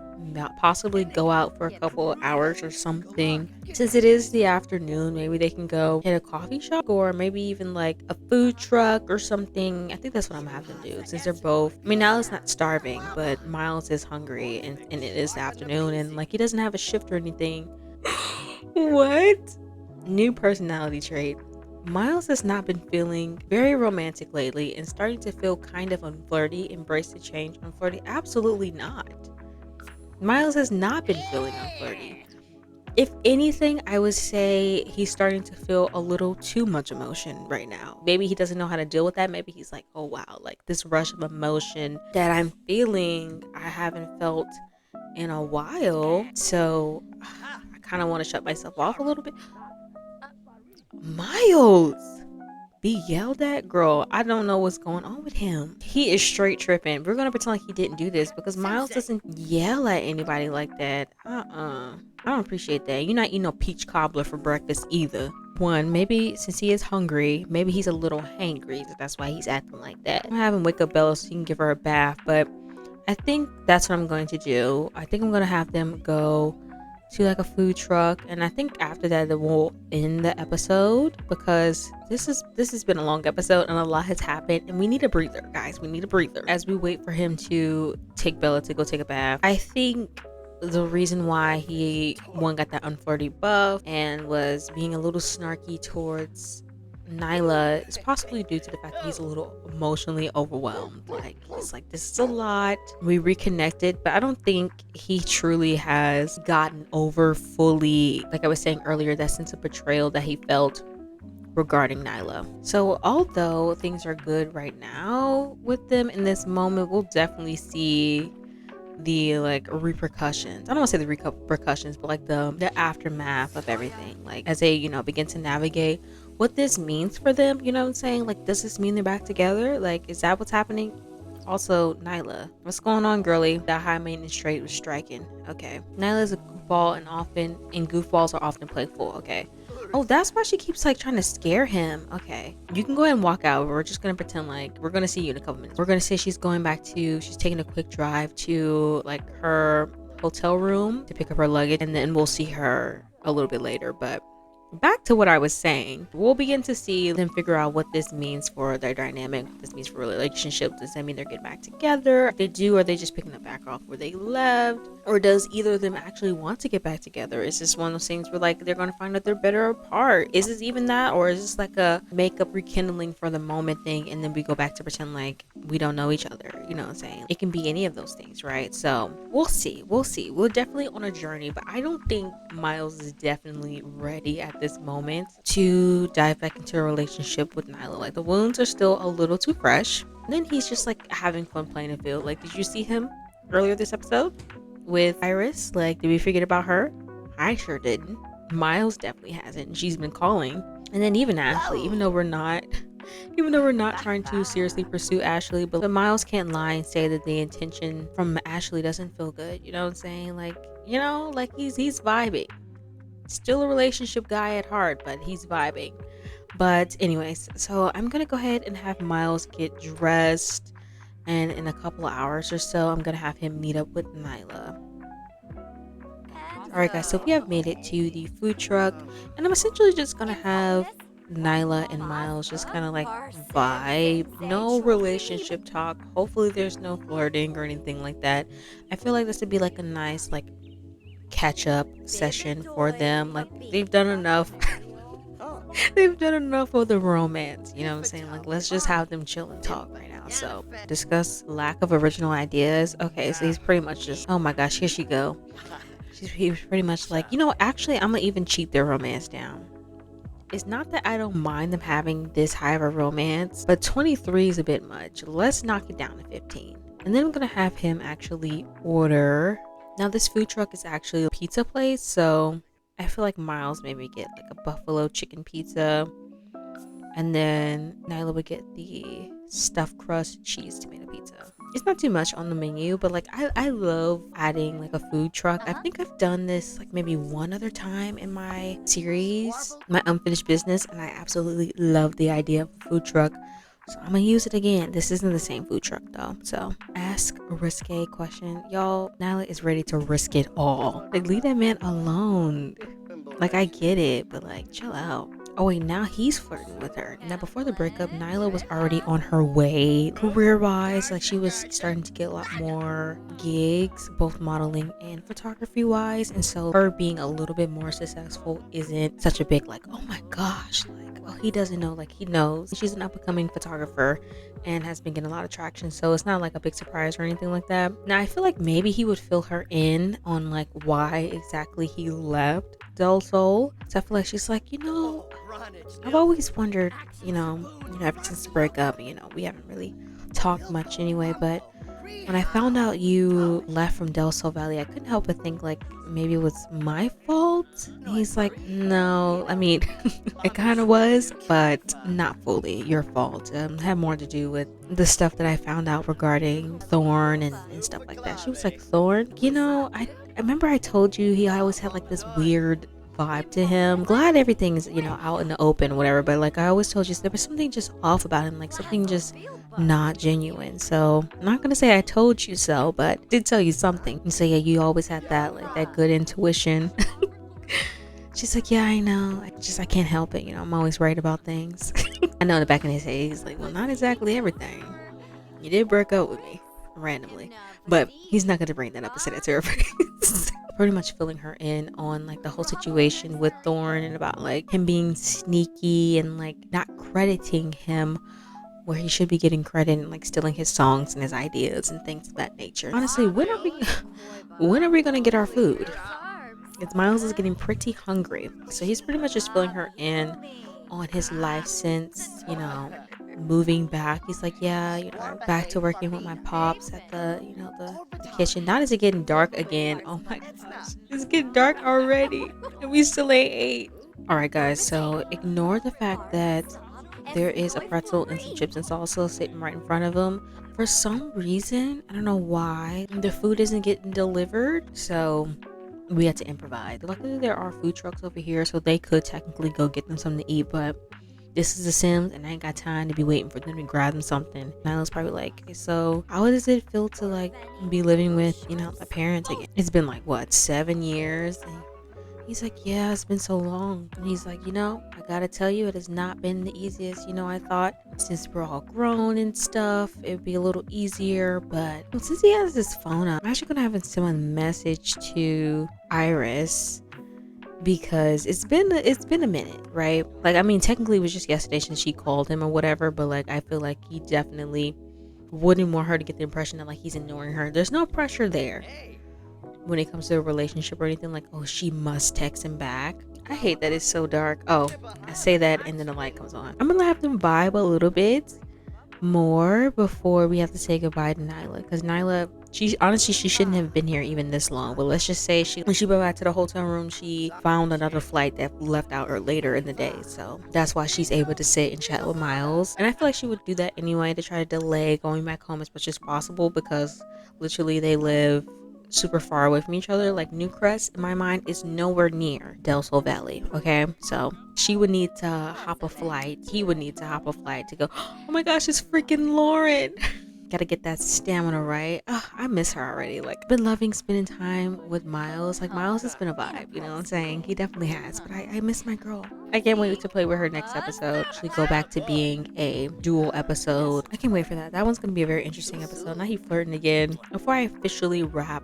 possibly go out for a couple of hours or something. Since it is the afternoon, maybe they can go hit a coffee shop or maybe even like a food truck or something. I think that's what I'm gonna have them do, since they're both, I mean, Nyla's not starving, but Miles is hungry, and it is the afternoon, and like he doesn't have a shift or anything. What? New personality trait. Miles has not been feeling very romantic lately and starting to feel kind of unflirty. Embrace the change. Unflirty? Absolutely not. Miles has not been feeling unflirty. If anything, I would say he's starting to feel a little too much emotion right now. Maybe he doesn't know how to deal with that. Maybe he's like, oh wow, like this rush of emotion that I'm feeling, I haven't felt in a while. So I kind of want to shut myself off a little bit. Miles, be yelled at? Girl, I don't know what's going on with him. He is straight tripping. We're gonna pretend like he didn't do this because Miles doesn't yell at anybody like that. I don't appreciate that. You're not eating no peach cobbler for breakfast either. One, maybe since he is hungry, maybe he's a little hangry, so that's why he's acting like that. I'm gonna have him wake up Bella so he can give her a bath, but I think that's what I'm going to do. I think I'm gonna have them go to like a food truck, and I think after that we'll end the episode because this has been a long episode and a lot has happened, and we need a breather, guys. We need a breather as we wait for him to take Bella to go take a bath. I think the reason why he got that unflirty buff and was being a little snarky towards Nyla is possibly due to the fact that he's a little emotionally overwhelmed. Like he's like, this is a lot. We reconnected, but I don't think he truly has gotten over fully, like I was saying earlier, that sense of betrayal that he felt regarding Nyla. So although things are good right now with them in this moment, we'll definitely see the like repercussions. I don't want to say the repercussions, but like the aftermath of everything, like as they begin to navigate what this means for them. You know what I'm saying? Like, does this mean they're back together? Like, is that what's happening? Also, Nyla, what's going on, girly? That high maintenance trait was striking. Okay, Nyla's a goofball, and goofballs are often playful. Okay. Oh, that's why she keeps like trying to scare him. Okay, you can go ahead and walk out. We're just gonna pretend like we're gonna see you in a couple minutes. We're gonna say she's taking a quick drive to like her hotel room to pick up her luggage, and then we'll see her a little bit later. But back to what I was saying, we'll begin to see them figure out what this means for their dynamic, what this means for relationships. Does that mean they're getting back together? If they do, are they just picking up back off where they left? Or does either of them actually want to get back together? Is this one of those things where like they're going to find out they're better apart? Is this even that? Or is this like a makeup rekindling for the moment thing, and then we go back to pretend like we don't know each other? You know what I'm saying? It can be any of those things, right? So we'll see. We're definitely on a journey, but I don't think Miles is definitely ready at this moment to dive back into a relationship with Nyla. Like the wounds are still a little too fresh. And then he's just like having fun playing a field. Like, did you see him earlier this episode with Iris? Like, did we forget about her? I sure didn't. Miles definitely hasn't. She's been calling. And then even Ashley, even though we're not trying to seriously pursue Ashley, but Miles can't lie and say that the intention from Ashley doesn't feel good. You know what I'm saying? Like, like he's vibing. Still a relationship guy at heart, but he's vibing. But anyways, so I'm gonna go ahead and have Miles get dressed, and in a couple of hours or so I'm gonna have him meet up with Nyla. Alright guys, so we have made it to the food truck, and I'm essentially just gonna have Nyla and Miles just kind of like vibe. No relationship talk. Hopefully there's no flirting or anything like that. I feel like this would be like a nice like catch up session for them. Like they've done enough. They've done enough of the romance, you know what I'm saying? Like, let's just have them chill and talk right now. So discuss lack of original ideas. Okay, so he's pretty much just, oh my gosh, here she go. He was pretty much like, actually I'm gonna even cheat their romance down. It's not that I don't mind them having this high of a romance, but 23 is a bit much. Let's knock it down to 15. And then I'm gonna have him actually order. Now this food truck is actually a pizza place, so I feel like Miles maybe get like a buffalo chicken pizza, and then Nyla would get the stuffed crust cheese tomato pizza. It's not too much on the menu, but like I love adding like a food truck. I think I've done this like maybe one other time in my series, my unfinished business, and I absolutely love the idea of a food truck. So I'm gonna use it again. This isn't the same food truck though. So ask a risque question. Y'all, Nyla is ready to risk it all. Like, leave that man alone. Like, I get it, but like, chill out. Oh wait, now he's flirting with her. Now before the breakup, Nyla was already on her way career-wise. Like, she was starting to get a lot more gigs, both modeling and photography-wise. And so her being a little bit more successful isn't such a big like, oh my gosh, like, oh, he doesn't know. Like, he knows. She's an up-and-coming photographer and has been getting a lot of traction, so it's not like a big surprise or anything like that. Now, I feel like maybe he would fill her in on like why exactly he left Del Sol. So I feel like she's like, I've always wondered, ever since the breakup, we haven't really talked much anyway, but when I found out you left from Del Sol Valley, I couldn't help but think like maybe it was my fault. And he's like, no, I mean, it kind of was, but not fully your fault. It had more to do with the stuff that I found out regarding Thorn and stuff like that. She was like, Thorn? I remember I told you he always had like this weird vibe to him. Glad everything's, out in the open, whatever, but like I always told you, there was something just off about him, like something just not genuine. So I'm not gonna say I told you so, but I did tell you something. And so yeah, you always had that like that good intuition. She's like, yeah, I know, I can't help it, I'm always right about things. I know in the back of his head he's like, well, not exactly everything. You did break up with me randomly, but he's not gonna bring that up and say that to her face. Pretty much filling her in on like the whole situation with Thorn and about like him being sneaky and like not crediting him where he should be getting credit and like stealing his songs and his ideas and things of that nature. Honestly, when are we gonna get our food? It's Miles is getting pretty hungry, so he's pretty much just filling her in on his life since moving back. He's like, yeah, back to working with my pops at the the kitchen. Not is it getting dark again? Oh my gosh, it's getting dark already and we still ain't ate. All right guys, so ignore the fact that there is a pretzel and some chips and salsa sitting right in front of him. For some reason, I don't know why, the food isn't getting delivered, so we had to improvise. Luckily there are food trucks over here, so they could technically go get them something to eat, but this is The Sims and I ain't got time to be waiting for them to grab them something. Nyla's probably like, so how does it feel to like be living with my parents again? It's been like what, 7 years? And he's like, yeah, it's been so long. And he's like, I gotta tell you, it has not been the easiest. I thought since we're all grown and stuff, it'd be a little easier. But since he has his phone up, I'm actually gonna have him send a message to Iris because it's been a minute, right? Like, I mean, technically it was just yesterday since she called him or whatever, but like I feel like he definitely wouldn't want her to get the impression that like he's ignoring her. There's no pressure there when it comes to a relationship or anything, like, oh, she must text him back. I hate that it's so dark. Oh, I say that and then the light comes on. I'm gonna have them vibe a little bit more before we have to say goodbye to Nyla, because Nyla, she shouldn't have been here even this long. But let's just say when she went back to the hotel room, she found another flight that left out or later in the day, so that's why she's able to sit and chat with Miles. And I feel like she would do that anyway to try to delay going back home as much as possible, because literally they live super far away from each other. Like Newcrest in my mind is nowhere near Del Sol Valley, okay? So she would need to hop a flight, he would need to hop a flight to go, oh my gosh, it's freaking Lauren. Gotta get that stamina right. I miss her already. Like, been loving spending time with Miles. Like, Miles has been a vibe, you know what I'm saying? He definitely has, but I miss my girl. I can't wait to play with her next episode. Actually go back to being a dual episode. I can't wait for that. That one's gonna be a very interesting episode. Now he flirting again. Before I officially wrap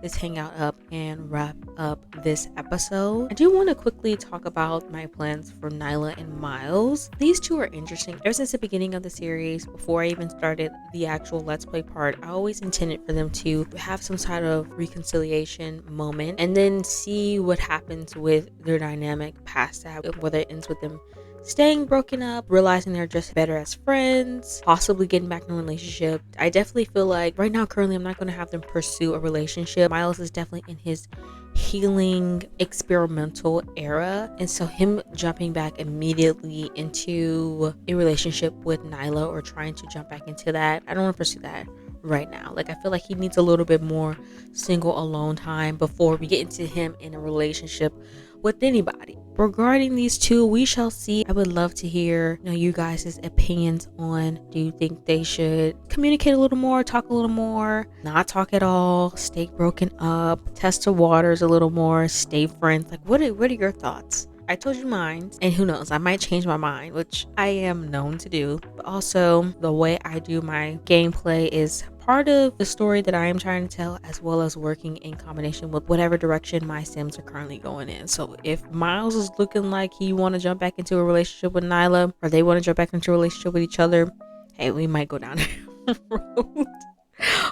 this hangout up and wrap up this episode, I do want to quickly talk about my plans for Nyla and Miles. These two are interesting. Ever since the beginning of the series, before I even started the actual Let's Play part, I always intended for them to have some sort of reconciliation moment and then see what happens with their dynamic past that, whether it ends with them staying broken up, realizing they're just better as friends, possibly getting back in a relationship. I definitely feel like right now, currently, I'm not going to have them pursue a relationship. Miles is definitely in his healing experimental era, and so him jumping back immediately into a relationship with Nyla or trying to jump back into that, I don't want to pursue that right now. Like, I feel like he needs a little bit more single alone time before we get into him in a relationship with anybody. Regarding these two, we shall see. I would love to hear you guys' opinions on, do you think they should communicate a little more, talk a little more, not talk at all, stay broken up, test the waters a little more, stay friends? Like, what are your thoughts? I told you mine, and who knows, I might change my mind, which I am known to do. But also, the way I do my gameplay is part of the story that I am trying to tell, as well as working in combination with whatever direction my Sims are currently going in. So if Miles is looking like he want to jump back into a relationship with Nyla, or they want to jump back into a relationship with each other, hey, we might go down the road.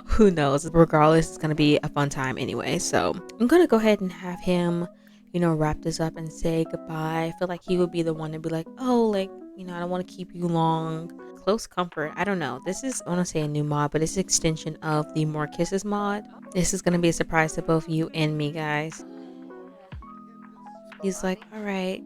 Who knows? Regardless, it's gonna be a fun time anyway. So I'm gonna go ahead and have him, wrap this up and say goodbye. I feel like he would be the one to be like, oh, like, I don't want to keep you long. Close comfort. I don't know. This is, I want to say a new mod, but it's an extension of the More Kisses mod. This is gonna be a surprise to both you and me, guys. He's like, all right.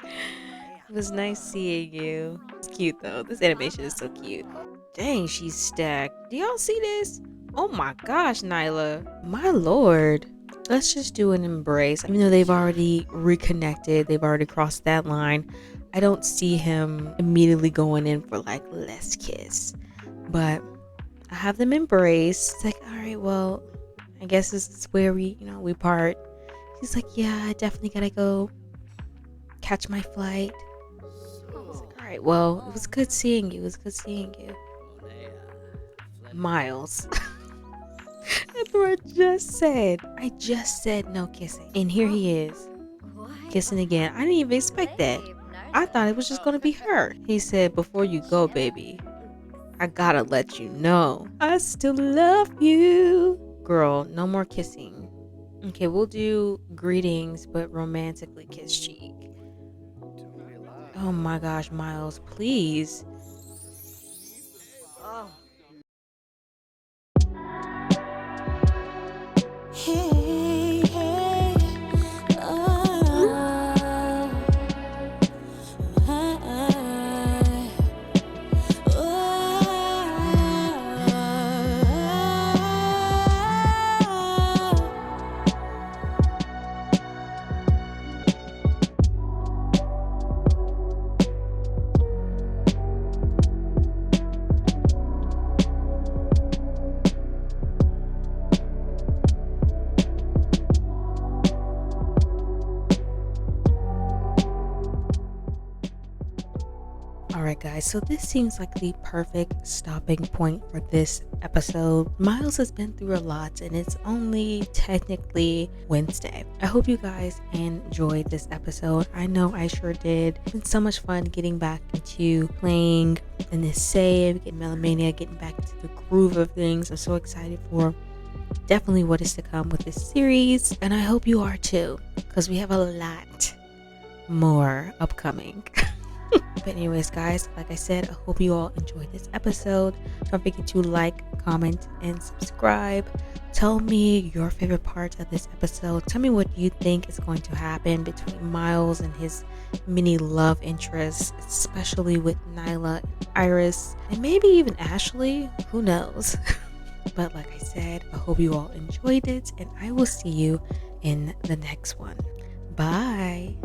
It was nice seeing you. It's cute though. This animation is so cute. Dang, she's stacked. Do y'all see this? Oh my gosh, Nyla. My lord. Let's just do an embrace. Even though they've already reconnected, they've already crossed that line, I don't see him immediately going in for like, let's kiss. But I have them embrace. It's like, all right, well, I guess this is where we part. He's like, yeah, I definitely gotta go catch my flight. Like, all right, well, it was good seeing you. Miles. That's what I just said no kissing, and here he is kissing again. I didn't even expect that. I thought it was just gonna be her. He said, before you go, baby, I gotta let you know I still love you. Girl, no more kissing. Okay, we'll do greetings, but romantically kiss cheek. Oh my gosh, Miles, please. Hey, hey, Alright guys, so this seems like the perfect stopping point for this episode. Miles has been through a lot and it's only technically Wednesday. I hope you guys enjoyed this episode. I know I sure did. It's been so much fun getting back into playing in this save, getting Melomania, getting back into the groove of things. I'm so excited for definitely what is to come with this series, and I hope you are too, because we have a lot more upcoming. But anyways guys, like I said, I hope you all enjoyed this episode. Don't forget to like, comment, and subscribe. Tell me your favorite part of this episode. Tell me what you think is going to happen between Miles and his mini love interests, especially with Nyla and Iris, and maybe even Ashley, who knows. But like I said, I hope you all enjoyed it, and I will see you in the next one. Bye.